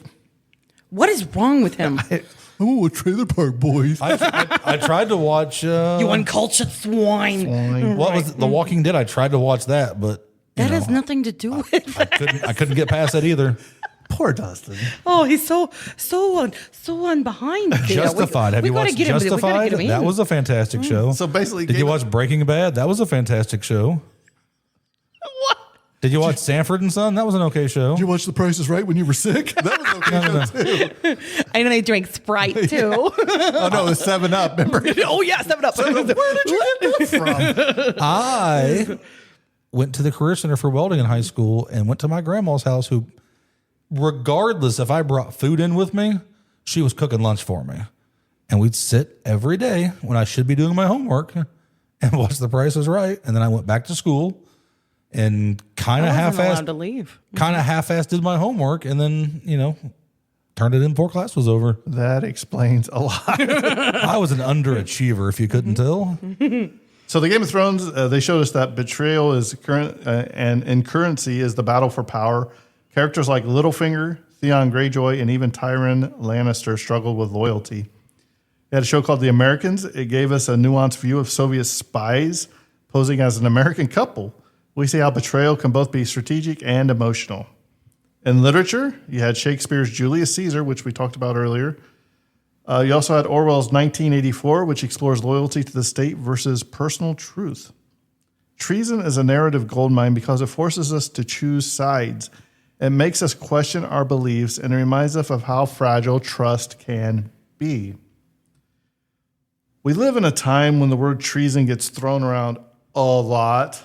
What is wrong with him? Oh, Trailer Park Boys. I tried to watch. You uncultured swine. What was it? The Walking Dead? I tried to watch that, but That has nothing to do with it. I couldn't get past that either. Poor Dustin. Oh, he's so on behind. there. Justified. Have you gotta watched get him- we gotta Justified? get him That in. was a fantastic show. So basically, Did you watch Breaking Bad? That was a fantastic show. What? Did you watch Sanford and Son? That was an okay show. Did you watch The Price is Right when you were sick? That was okay too. I know they drink Sprite too. Oh no, it was 7 Up. Remember? Oh yeah, 7 Up. Where did you get that from? I went to the Career Center for Welding in high school and went to my grandma's house, who, regardless if I brought food in with me, she was cooking lunch for me. And we'd sit every day when I should be doing my homework and watch The Price is Right. And then I went back to school and kind of allowed half-assed to leave. did my homework and then, turned it in before class was over. That explains a lot. I was an underachiever, if you couldn't tell. So the Game of Thrones, they showed us that betrayal is current, and in currency is the battle for power. Characters like Littlefinger, Theon Greyjoy, and even Tyrion Lannister struggled with loyalty. They had a show called The Americans. It gave us a nuanced view of Soviet spies posing as an American couple. We see how betrayal can both be strategic and emotional. In literature, you had Shakespeare's Julius Caesar, which we talked about earlier. You also had Orwell's 1984, which explores loyalty to the state versus personal truth. Treason is a narrative goldmine because it forces us to choose sides. It makes us question our beliefs and it reminds us of how fragile trust can be. We live in a time when the word treason gets thrown around a lot.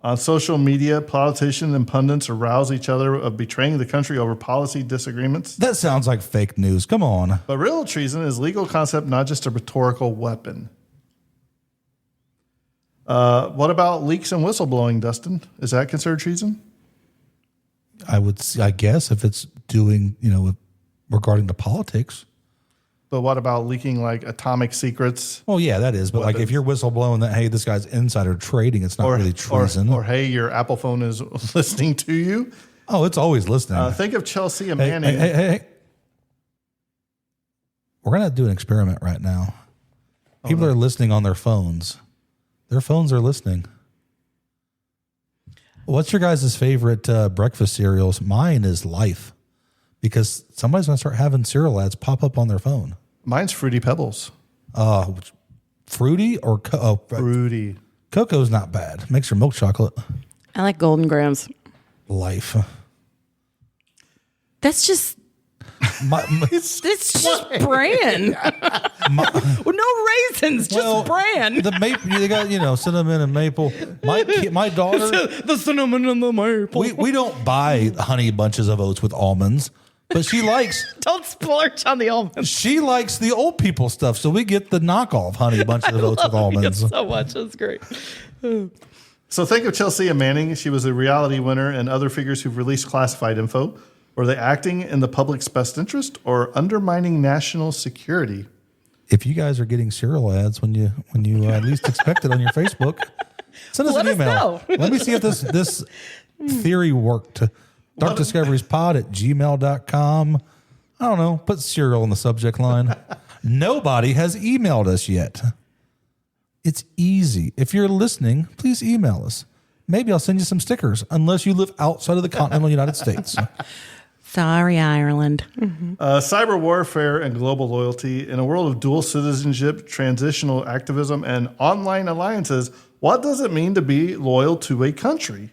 On social media, politicians and pundits arouse each other of betraying the country over policy disagreements. That sounds like fake news. Come on. But real treason is a legal concept, not just a rhetorical weapon. What about leaks and whistleblowing, Dustin? Is that considered treason? I guess if it's doing, regarding to politics. But what about leaking like atomic secrets? Well, yeah, that is. But like if you're whistleblowing that, hey, this guy's insider trading, it's not really treason. Or hey, your Apple phone is listening to you. Oh, it's always listening. Think of Chelsea and Manning. Hey. We're going to do an experiment right now. People are listening on their phones. Their phones are listening. What's your guys' favorite breakfast cereals? Mine is Life. Because somebody's going to start having cereal ads pop up on their phone. Mine's Fruity Pebbles. Fruity or Fruity. Cocoa's not bad. Makes your milk chocolate. I like Golden Grams. Life. That's just it's just bran. No raisins, just bran. The maple, they got cinnamon and maple. My daughter, the cinnamon and the maple. We don't buy honey bunches of oats with almonds, but she likes. Don't splurge on the almonds. She likes the old people stuff, so we get the knockoff honey bunches of oats with almonds. So much, that's great. So think of Chelsea and Manning. She was a reality winner, and other figures who've released classified info. Were they acting in the public's best interest or undermining national security? If you guys are getting cereal ads when you least expect it on your Facebook, send us an email. Let me see if this theory worked. darkdiscoveriespod@gmail.com. I don't know. Put cereal in the subject line. Nobody has emailed us yet. It's easy. If you're listening, please email us. Maybe I'll send you some stickers, unless you live outside of the continental United States. Sorry, Ireland. Mm-hmm. Cyber warfare and global loyalty. In a world of dual citizenship, transitional activism, and online alliances, what does it mean to be loyal to a country?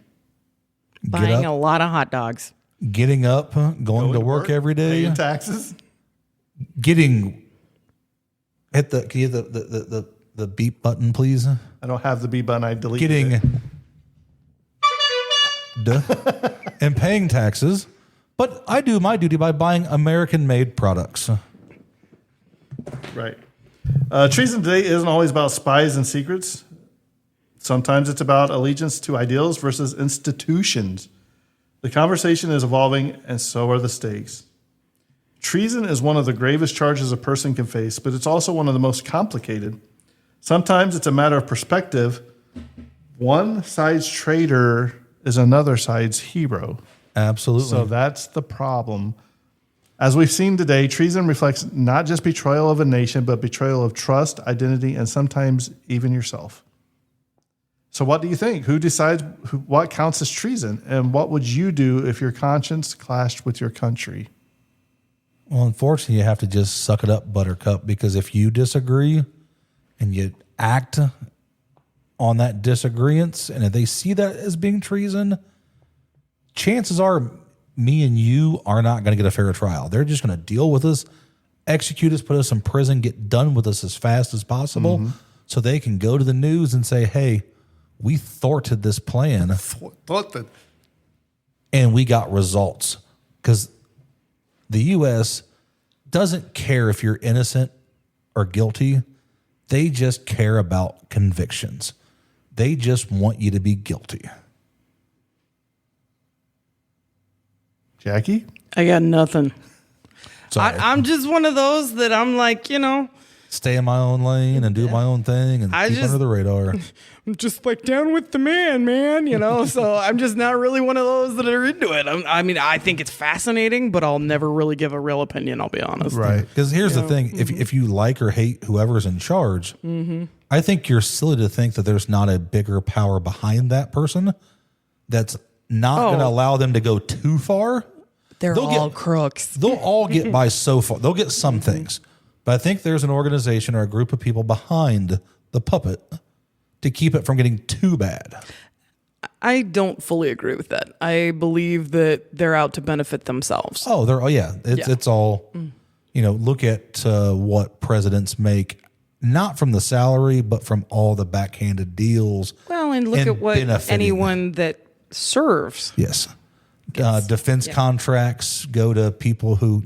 Buying a lot of hot dogs. Getting up, going to work every day. Paying taxes. Can you hit the beep button, please? I don't have the B button. I deleted it. And paying taxes. But I do my duty by buying American-made products. Right. Treason today isn't always about spies and secrets. Sometimes it's about allegiance to ideals versus institutions. The conversation is evolving, and so are the stakes. Treason is one of the gravest charges a person can face, but it's also one of the most complicated. Sometimes it's a matter of perspective. One side's traitor is another side's hero. Absolutely. So that's the problem. As we've seen today, treason reflects not just betrayal of a nation, but betrayal of trust, identity, and sometimes even yourself. So what do you think? Who decides what counts as treason? And what would you do if your conscience clashed with your country? Well, unfortunately, you have to just suck it up, Buttercup, because if you disagree and you act on that disagreement, and if they see that as being treason, chances are me and you are not going to get a fair trial. They're just going to deal with us, execute us, put us in prison, get done with us as fast as possible so they can go to the news and say, hey, we thwarted this plan and we got results. Because the U.S. doesn't care if you're innocent or guilty. They just care about convictions. They just want you to be guilty. Jackie? I got nothing. Sorry. I'm just one of those that I'm like, stay in my own lane and do my own thing and keep under the radar. I'm just like down with the man, so I'm just not really one of those that are into it. I think it's fascinating, but I'll never really give a real opinion, I'll be honest. Right. Because here's the thing. If you like or hate whoever's in charge, I think you're silly to think that there's not a bigger power behind that person that's not going to allow them to go too far. They'll all crooks. They'll all get by so far. They'll get some things. But I think there's an organization or a group of people behind the puppet to keep it from getting too bad. I don't fully agree with that. I believe that they're out to benefit themselves. It's all, look at what presidents make, not from the salary, but from all the backhanded deals. Well, and look at what benefiting. anyone that serves. Yes. Defense contracts go to people who,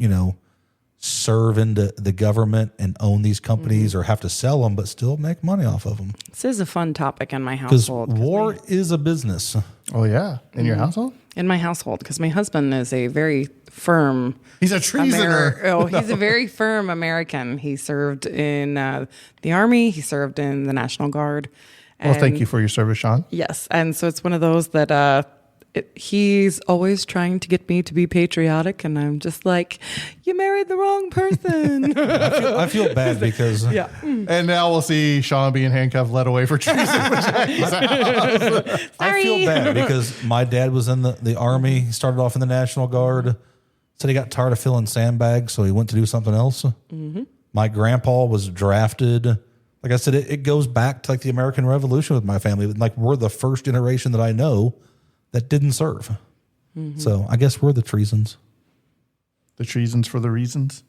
serve into the government and own these companies or have to sell them, but still make money off of them. This is a fun topic in my Because household. war is a business. Oh, yeah. In your household? In my household, because my husband is a very firm. He's a treasoner. He's a very firm American. He served in the Army. He served in the National Guard. Well, thank you for your service, Sean. Yes, and so it's one of those that he's always trying to get me to be patriotic, and I'm just like, you married the wrong person. I feel bad because And now we'll see Sean being handcuffed, led away for treason. I feel bad because my dad was in the Army. He started off in the National Guard. Said he got tired of filling sandbags, so he went to do something else. Mm-hmm. My grandpa was drafted. Like I said, it goes back to like the American Revolution with my family. Like we're the first generation that I know that didn't serve. Mm-hmm. So I guess we're the treasons. The treasons for the reasons.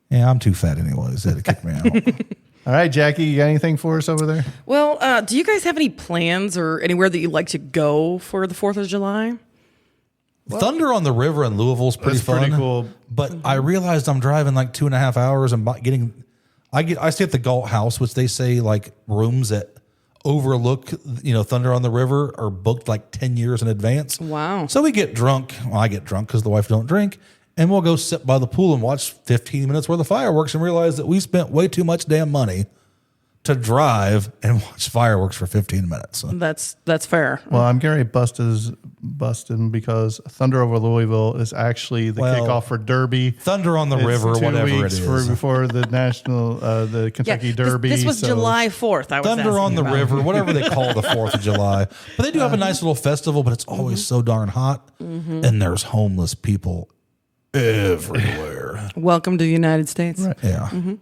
Yeah, I'm too fat anyways. They had to kick me out. All right, Jackie, you got anything for us over there? Well, do you guys have any plans or anywhere that you'd like to go for the 4th of July? Thunder on the River in Louisville is pretty fun. Pretty cool. But I realized I'm driving like 2.5 hours and I stay at the Galt House, which they say like rooms that overlook, Thunder on the River are booked like 10 years in advance. Wow. So we get drunk. Well, I get drunk because the wife don't drink. And we'll go sit by the pool and watch 15 minutes worth of fireworks and realize that we spent way too much damn money to drive and watch fireworks for 15 minutes. That's fair. Well, I'm Gary busting because Thunder over Louisville is actually the kickoff for Derby. Thunder on the River, whatever it is. Before the national, the Kentucky Derby. This was July 4th. Thunder on the River, whatever they call the 4th of July. But they do have a nice little festival, but it's always so darn hot. Mm-hmm. And there's homeless people everywhere. Welcome to the United States. Right. Yeah. Mm-hmm.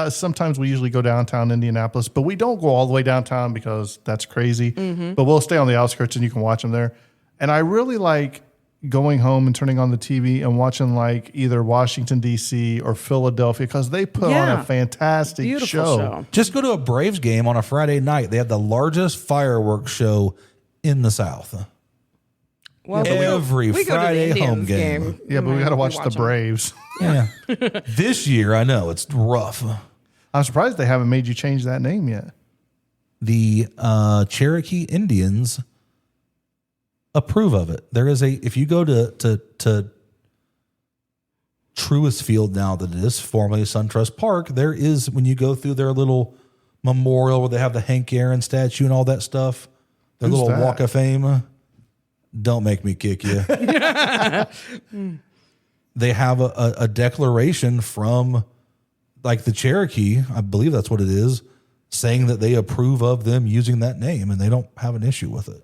Sometimes we usually go downtown Indianapolis, but we don't go all the way downtown because that's crazy. Mm-hmm. But we'll stay on the outskirts and you can watch them there. And I really like going home and turning on the TV and watching like either Washington, D.C. or Philadelphia because they put on a fantastic Beautiful show. Just go to a Braves game on a Friday night. They have the largest fireworks show in the South. Well, every we Friday go to the home Indians game. Yeah, but we got to watch the them. Braves. Yeah. This year, I know, it's rough. I'm surprised they haven't made you change that name yet. The Cherokee Indians approve of it. There is if you go to Truist Field now that it is, formerly SunTrust Park, there is, when you go through their little memorial where they have the Hank Aaron statue and all that stuff, their Who's little that? walk of fame. Don't make me kick you. They have a declaration from like the Cherokee, I believe that's what it is, saying that they approve of them using that name and they don't have an issue with it.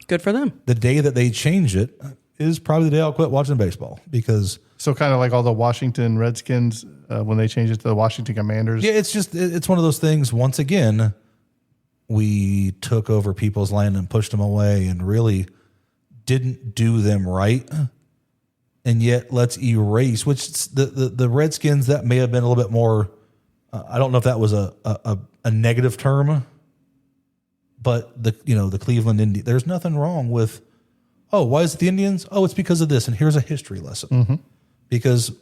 Good for them. The day that they change it is probably the day I'll quit watching baseball because So kind of like all the Washington Redskins when they changed it to the Washington Commanders. yeah, it's one of those things. Once again, we took over people's land and pushed them away and really didn't do them right. And yet let's erase, which the Redskins, that may have been a little bit more, I don't know if that was a negative term, but the Cleveland Indians, there's nothing wrong with, oh, why is it the Indians? Oh, it's because of this. And here's a history lesson. Mm-hmm. Because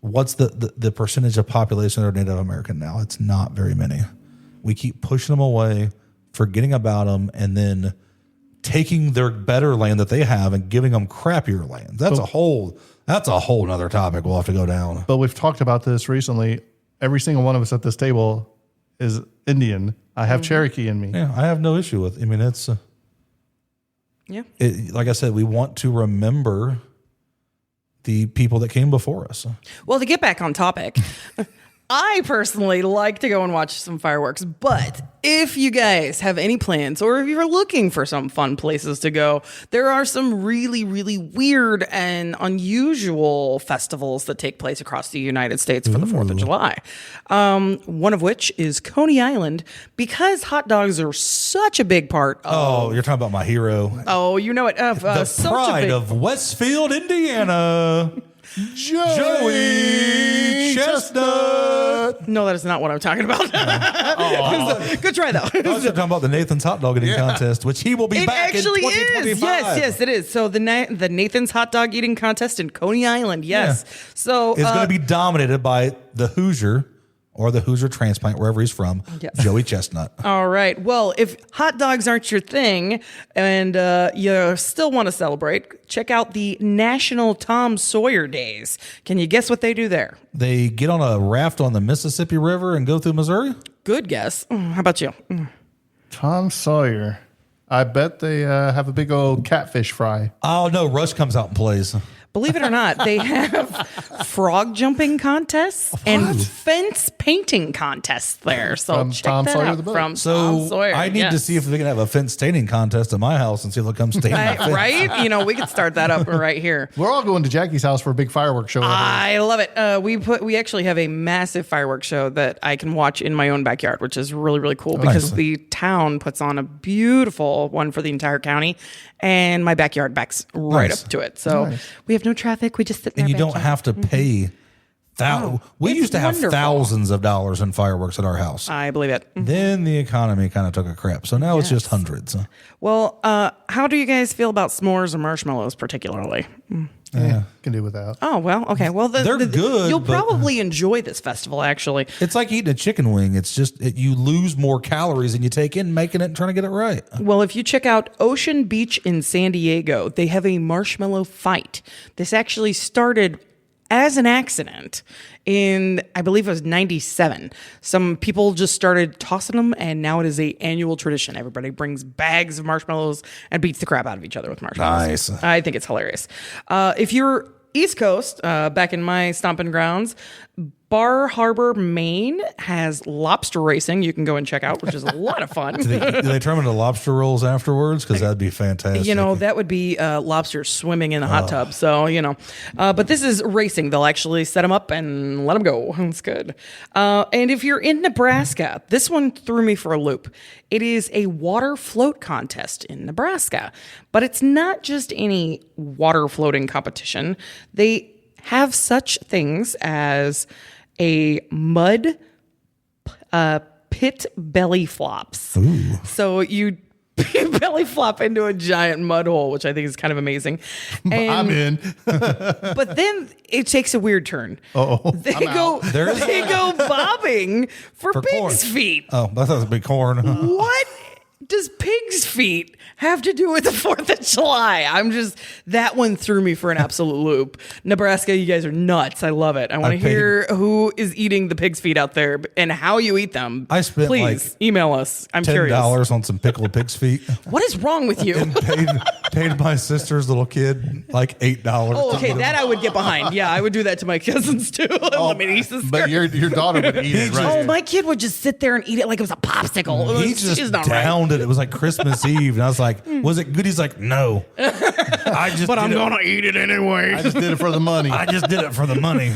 what's the percentage of population that are Native American now? It's not very many. We keep pushing them away, forgetting about them, and then taking their better land that they have and giving them crappier land. That's a whole nother topic we'll have to go down. But we've talked about this recently. Every single one of us at this table is Indian. I have Cherokee in me. Yeah, I have no issue with it. I mean, it's like I said, we want to remember the people that came before us. Well, to get back on topic, I personally like to go and watch some fireworks, but if you guys have any plans or if you're looking for some fun places to go, there are some really, really weird and unusual festivals that take place across the United States for the 4th of July. One of which is Coney Island, because hot dogs are such a big part of... Oh, you're talking about my hero. Oh, you know it. The pride of Westfield, Indiana. Joey Chestnut. No, that is not what I'm talking about. Good try, though. I was talking about the Nathan's hot dog eating contest, which he will be back in 2025. Is. Yes, it is. So the Nathan's hot dog eating contest in Coney Island. Yes. Yeah. So it's going to be dominated by the Hoosier or the Hoosier transplant, wherever he's from, yes. Joey Chestnut. All right. Well, if hot dogs aren't your thing and you still want to celebrate, check out the National Tom Sawyer Days. Can you guess what they do there? They get on a raft on the Mississippi River and go through Missouri? Good guess. How about you? Tom Sawyer. I bet they have a big old catfish fry. Oh, no. Rush comes out and plays. Believe it or not, they have frog jumping contests and fence painting contests there. So From check Tom that Sawyer out. the book. From So Tom Sawyer. I need to see if we can have a fence staining contest at my house and see if they'll come stain my fence. Right? You know, we could start that up right here. We're all going to Jackie's house for a big fireworks show. I love it. We actually have a massive fireworks show that I can watch in my own backyard, which is really, really cool because Nice. the town puts on a beautiful one for the entire county, and my backyard backs right Nice. up to it. So we have no traffic. We just sit in And our you don't backyard. have to pay. We it's used to have wonderful. thousands of dollars in fireworks at our house. I believe it. Then the economy kind of took a crap. So now it's just hundreds. Well, how do you guys feel about s'mores or marshmallows particularly? Yeah, can do without. Oh, well, okay. Well, They're good, You'll but- probably enjoy this festival, actually. It's like eating a chicken wing. It's just you lose more calories than you take in making it and trying to get it right. Well, if you check out Ocean Beach in San Diego, they have a marshmallow fight. This actually started as an accident in, I believe it was 97. Some people just started tossing them, and now it is a annual tradition. Everybody brings bags of marshmallows and beats the crap out of each other with marshmallows. Nice. I think it's hilarious. If you're East Coast, back in my stomping grounds, Bar Harbor, Maine has lobster racing. You can go and check out, which is a lot of fun. Do they turn them into lobster rolls afterwards? Because that'd be fantastic. You know, that would be lobsters swimming in the hot tub. So, you know, but this is racing. They'll actually set them up and let them go. It's good. And if you're in Nebraska, this one threw me for a loop. It is a water float contest in Nebraska, but it's not just any water floating competition. They have such things as a mud pit belly flops. Ooh. So you belly flop into a giant mud hole, which I think is kind of amazing. And, I'm in. but then it takes a weird turn. They go bobbing for pig's corn. feet. Oh, I thought it was a big corn. What does pig's feet have to do with the 4th of July? That one threw me for an absolute loop. Nebraska, you guys are nuts. I love it. I want to hear who is eating the pig's feet out there and how you eat them. I spent Please email us. I'm curious. $10 on some pickled pig's feet. What is wrong with you? paid my sister's little kid like $8. Oh, okay, that I would get behind. Yeah, I would do that to my cousins too. Let me eat this. But your daughter would eat it, right? Oh, my kid would just sit there and eat it like it was a popsicle. He She's just not right. downed it. It was like Christmas Eve, and I was like, "Was it good?" He's like, "No." But I'm gonna eat it anyway. I just did it for the money. I just did it for the money.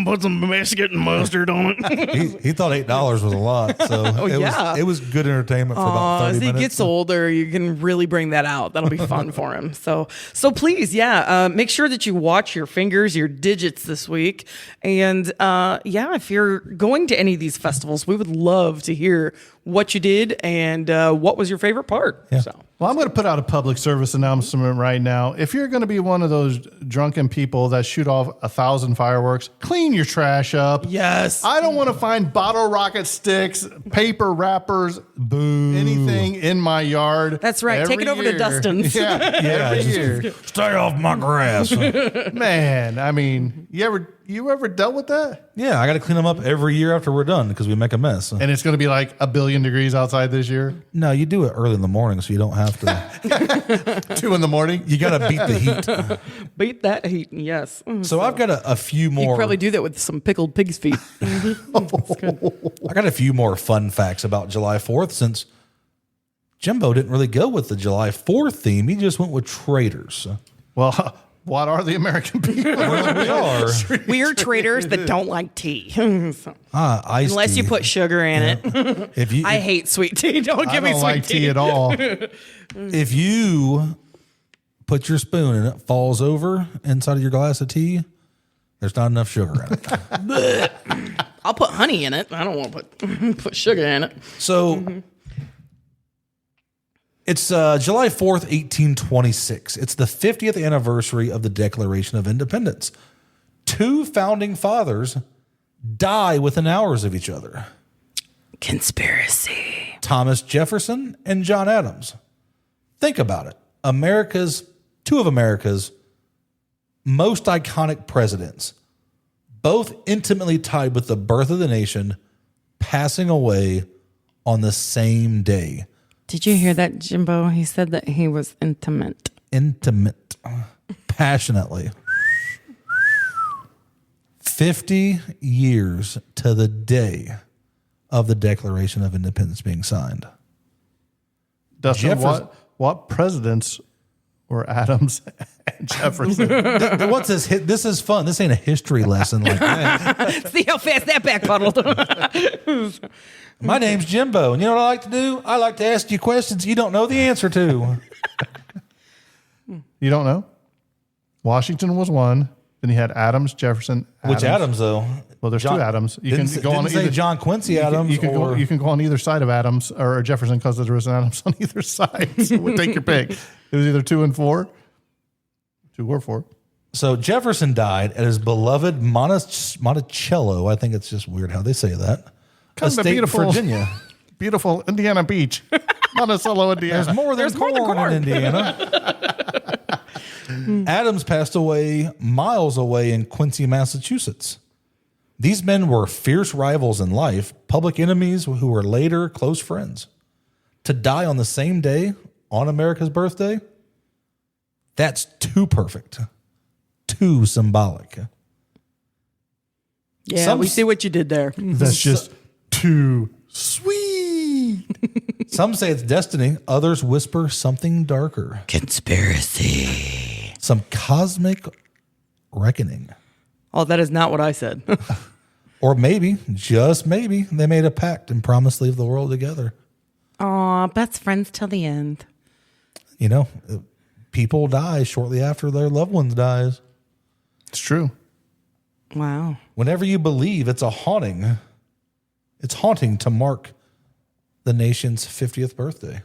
Put some biscuit and mustard on it. He thought $8 was a lot, so it was good entertainment for about 30 As he minutes. gets older, you can really bring that out. That'll be fun for him. So please, make sure that you watch your fingers, your digits this week. And if you're going to any of these festivals, we would love to hear what you did and what was your favorite part. Yeah. So. Well, I'm going to put out a public service announcement right now. If you're going to be one of those drunken people that shoot off 1,000 fireworks, clean your trash up. Yes. I don't want to find bottle rocket sticks, paper wrappers, anything in my yard. That's right. Take it over to Dustin's. Yeah, every year. Stay off my grass. Man, I mean, you ever You ever dealt with that? Yeah, I got to clean them up every year after we're done because we make a mess. And it's going to be like 1 billion degrees outside this year. No, you do it early in the morning so you don't have to. 2 in the morning. You got to beat the heat. Beat that heat, yes. So I've got a few You more. could probably do that with some pickled pig's feet. I got a few more fun facts about July 4th since Jimbo didn't really go with the July 4th theme. He just went with traitors. Well, what are the American people? Well, we are. Weird traders that don't like tea. So, Iced unless tea. you put sugar in it. If you, I hate sweet tea. Don't I give me don't sweet like tea at all. if you put your spoon and it falls over inside of your glass of tea, there's not enough sugar in it. I'll put honey in it. I don't want to put sugar in it. So it's July 4th, 1826. It's the 50th anniversary of the Declaration of Independence. 2 founding fathers die within hours of each other. Conspiracy. Thomas Jefferson and John Adams. Think about it. Two of America's most iconic presidents, both intimately tied with the birth of the nation, passing away on the same day. Did you hear that, Jimbo? He said that he was intimate. Passionately. 50 years to the day of the Declaration of Independence being signed. Dustin, what presidents were Adams and Jefferson? What's this? This is fun. This ain't a history lesson like that. See how fast that back puddled. My name's Jimbo, and you know what I like to do? I like to ask you questions you don't know the answer to. You don't know? Washington was one. Then you had Adams, Jefferson. Which Adams, though? Well, there's 2 Adams. You Didn't go on say either. John Quincy Adams. You can go on either side of Adams or Jefferson because there was an Adams on either side. So we'll take your pick. It was either 2 and 4. 2 or 4. So Jefferson died at his beloved Monticello. I think it's just weird how they say that. Kind of a Estate in beautiful, Virginia. beautiful Indiana beach. Monticello, Indiana. There's more than corn in Indiana. Adams passed away miles away in Quincy, Massachusetts. These men were fierce rivals in life, public enemies who were later close friends. To die on the same day, on America's birthday, that's too perfect, too symbolic. Yeah, we see what you did there. That's just too sweet. Some say it's destiny. Others whisper something darker. Conspiracy. Some cosmic reckoning. Oh, that is not what I said. Or maybe, just maybe, they made a pact and promised to leave the world together. Aw, best friends till the end. You know, people die shortly after their loved ones dies. It's true. Wow. Whenever you believe it's haunting to mark the nation's 50th birthday.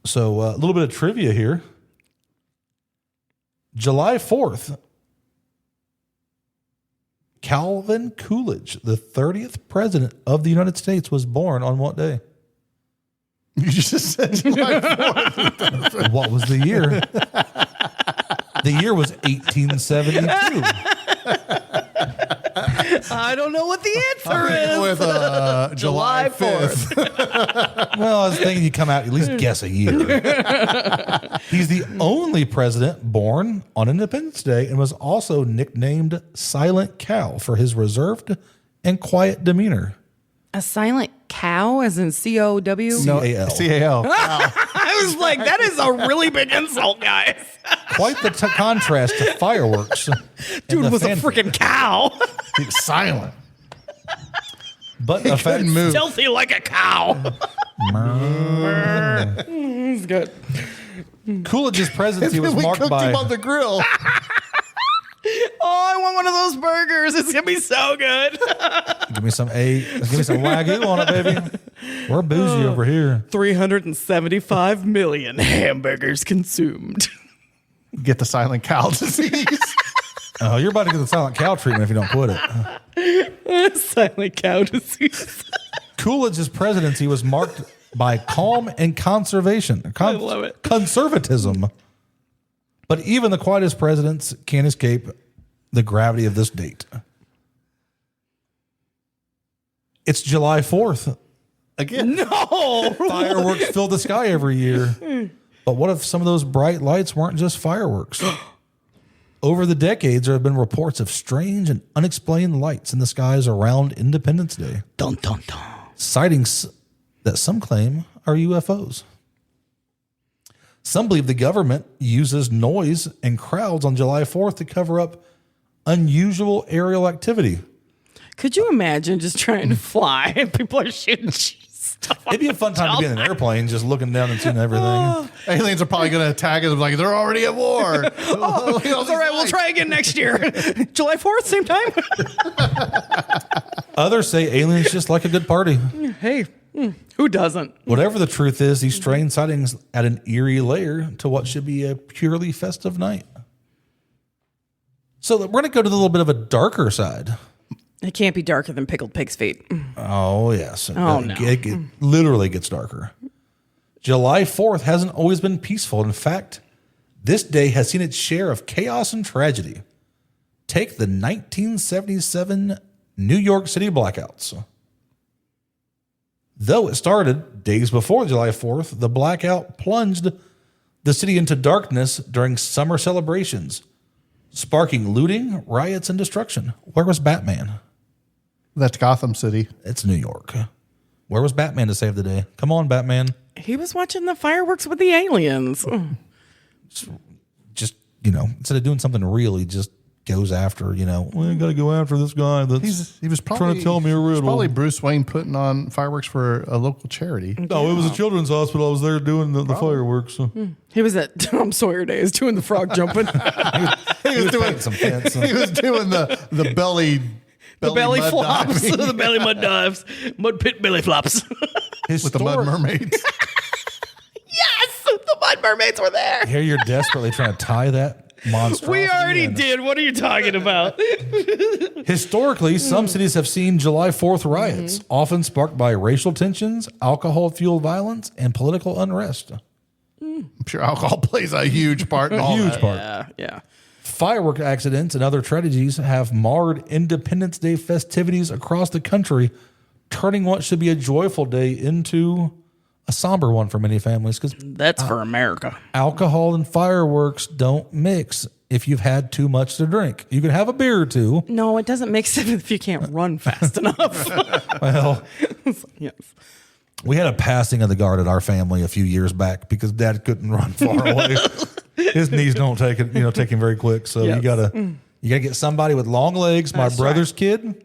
So a little bit of trivia here. July 4th, Calvin Coolidge, the 30th president of the United States, was born on what day? You just said July 4th. What was the year? The year was 1872. I don't know what the answer is. With July 5th. Well, I was thinking you come out at least guess a year. He's the only president born on Independence Day and was also nicknamed Silent Cow for his reserved and quiet demeanor. A silent cow, as in C-O-W? No, C-A-L. C-A-L. I was like, that is a really big insult, guys. Quite the contrast to fireworks. Dude was a freaking cow. He's silent. But the fact, Couldn't move. Stealthy like a cow. It's good. Coolidge's presidency was we marked cooked by him on the grill. Oh, I want one of those burgers. It's going to be so good. give me some Wagyu on it, baby. We're bougie over here. 375 million hamburgers consumed. Get the silent cow disease. Oh, you're about to get the silent cow treatment if you don't quit it. Silent cow disease. Coolidge's presidency was marked by calm and conservation. I love it. Conservatism. But even the quietest presidents can't escape the gravity of this date. It's July 4th. Again. No. Fireworks fill the sky every year. But what if some of those bright lights weren't just fireworks? Over the decades, there have been reports of strange and unexplained lights in the skies around Independence Day. Dun, dun, dun. Sightings that some claim are UFOs. Some believe the government uses noise and crowds on July 4th to cover up unusual aerial activity. Could you imagine just trying to fly and people are shooting stuff? It'd be a fun time to be in an airplane, just looking down and seeing everything. Aliens are probably going to attack us like they're already at war. It's all right. We'll try again next year. July 4th, same time. Others say aliens just like a good party. Hey, who doesn't? Whatever the truth is, these strange sightings add an eerie layer to what should be a purely festive night. So we're going to go to the little bit of a darker side. It can't be darker than pickled pig's feet. Oh, yes. Oh, no. It literally gets darker. July 4th hasn't always been peaceful. In fact, this day has seen its share of chaos and tragedy. Take the 1977 New York City blackouts. Though it started days before July 4th, the blackout plunged the city into darkness during summer celebrations, sparking looting, riots, and destruction. Where was Batman? That's Gotham City. It's New York. Where was Batman to save the day? Come on, Batman. He was watching the fireworks with the aliens. Just, instead of doing something real, he just goes after, we got to go after this guy that's He was probably trying to tell me a riddle. Probably Bruce Wayne putting on fireworks for a local charity. No, it was a children's hospital. I was there doing the fireworks. He was at Tom Sawyer days doing the frog jumping. He was doing some fence. He was doing the belly. The belly mud flops. diving The belly mud dives. Mud pit belly flops. with the mud mermaids. Yes! The mud mermaids were there. Here you're desperately trying to tie that monster. We already did. What are you talking about? Historically, some cities have seen July 4th riots, often sparked by racial tensions, alcohol-fueled violence, and political unrest. I'm sure alcohol plays a huge part in all that. part. Yeah. Firework accidents and other tragedies have marred Independence Day festivities across the country, turning what should be a joyful day into a somber one for many families because That's for America. alcohol and fireworks don't mix if you've had too much to drink. You can have a beer or two. No, it doesn't make sense if you can't run fast enough. Well, Yes. we had a passing of the guard at our family a few years back because Dad couldn't run far away. His knees don't take him very quick. So Yes. you gotta get somebody with long legs. My That's brother's kid,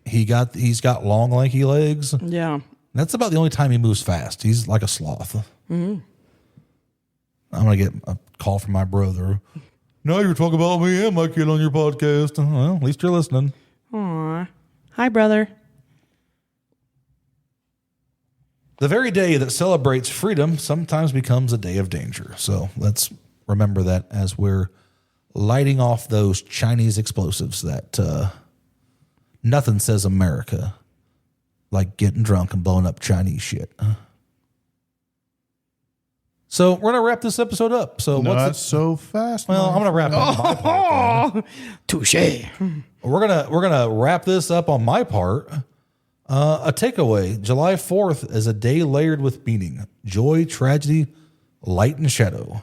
he's got long lanky legs. Yeah. That's about the only time he moves fast. He's like a sloth. I'm gonna get a call from my brother. No, you're talking about me and my kid on your podcast. Well, at least you're listening. Aw. Hi, brother. The very day that celebrates freedom sometimes becomes a day of danger. So let's remember that as we're lighting off those Chinese explosives that nothing says America like getting drunk and blowing up Chinese shit. So we're going to wrap this episode up. So Not so fast. Well, I'm going to wrap up my part. then. Touche. We're gonna wrap this up on my part. A takeaway: July 4th is a day layered with meaning, joy, tragedy, light, and shadow.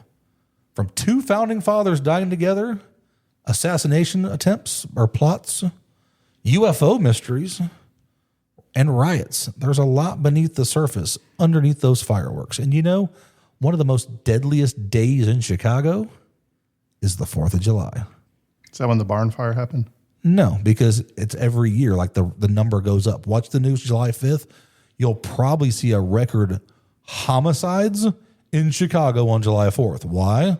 From two founding fathers dying together, assassination attempts or plots, UFO mysteries, and riots. There's a lot beneath the surface, underneath those fireworks. And one of the most deadliest days in Chicago is the 4th of July. Is that when the barn fire happened? No, because it's every year, like the number goes up. Watch the news July 5th. You'll probably see a record homicides in Chicago on July 4th. Why?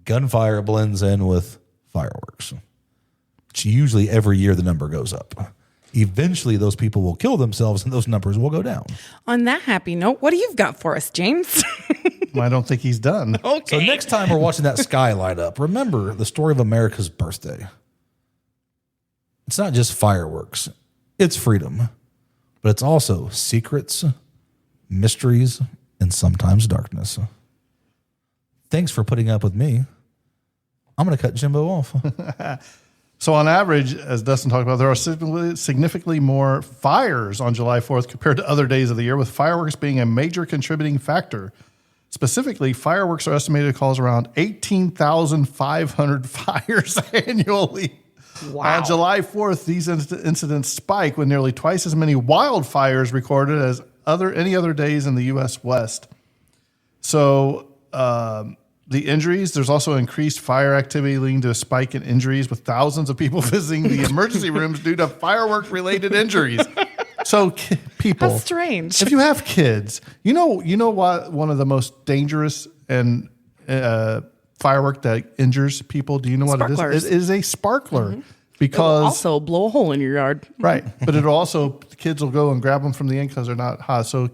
Gunfire blends in with fireworks. It's usually every year the number goes up. Eventually, those people will kill themselves and those numbers will go down. On that happy note, what do you got for us, James? I don't think he's done. Okay. So next time we're watching that sky light up, remember the story of America's birthday. It's not just fireworks. It's freedom. But it's also secrets, mysteries, and sometimes darkness. Thanks for putting up with me. I'm going to cut Jimbo off. So on average, as Dustin talked about, there are significantly more fires on July 4th compared to other days of the year, with fireworks being a major contributing factor. Specifically, fireworks are estimated to cause around 18,500 fires annually. Wow. On July 4th, these incidents spike with nearly twice as many wildfires recorded as any other days in the U.S. West. So the injuries, there's also increased fire activity leading to a spike in injuries, with thousands of people visiting the emergency rooms due to firework-related injuries. So people, How strange. if you have kids, you know what one of the most dangerous and firework that injures people? Do you know what it Sparklers. is? It is a sparkler. It'll Because also blow a hole in your yard. right, but it'll also, the kids will go and grab them from the end because they're not hot. So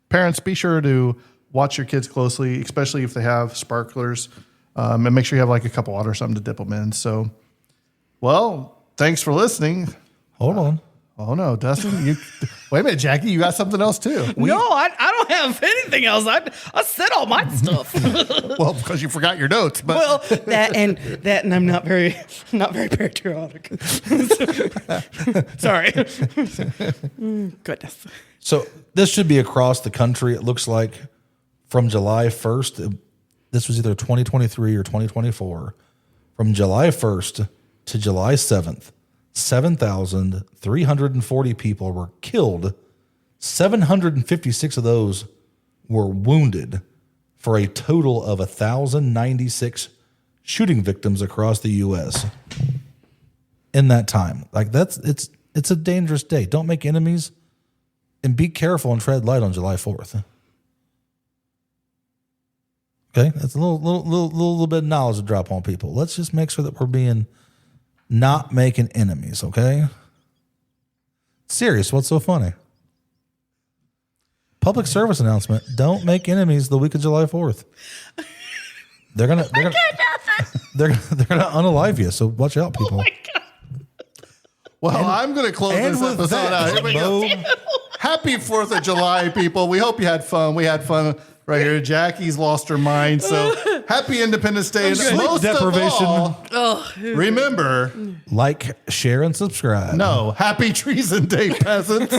parents, be sure to watch your kids closely, especially if they have sparklers, and make sure you have like a cup of water or something to dip them in. So, well, thanks for listening. Hold on. Oh no, Dustin, wait a minute, Jackie, you got something else too. No, I don't have anything else. I said all my stuff. Well, because you forgot your notes, but Well, that and I'm not very patriotic. Sorry. Goodness. So this should be across the country. It looks like from July 1st, this was either 2023 or 2024. From July 1st to July 7th, 7,340 people were killed. 756 of those were wounded, for a total of 1,096 shooting victims across the U.S. in that time. Like it's a dangerous day. Don't make enemies, and be careful and tread light on July 4th. Okay, that's a little bit of knowledge to drop on people. Let's just make sure that we're not making enemies. Okay. Serious. What's so funny? Public service announcement: don't make enemies the week of July 4th. They're gonna unalive you. So watch out, people. Oh my God. well, I'm going to close this episode out. Here we go. Happy 4th of July, people. We hope you had fun. We had fun right here. Jackie's lost her mind. So happy Independence Day. And Sleep most deprivation. of all, remember, Like, share, and subscribe. no, happy treason day, peasants.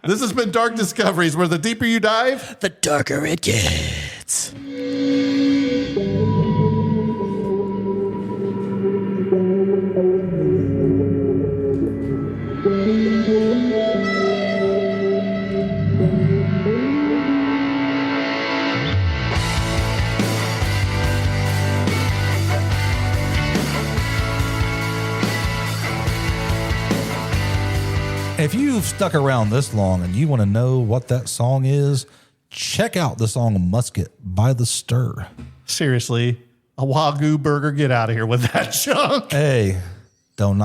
This has been Dark Discoveries, where the deeper you dive, The darker it gets. If you've stuck around this long and you want to know what that song is, check out the song Musket by The Stir. seriously, a Wagyu burger, get out of here with that junk. Hey, don't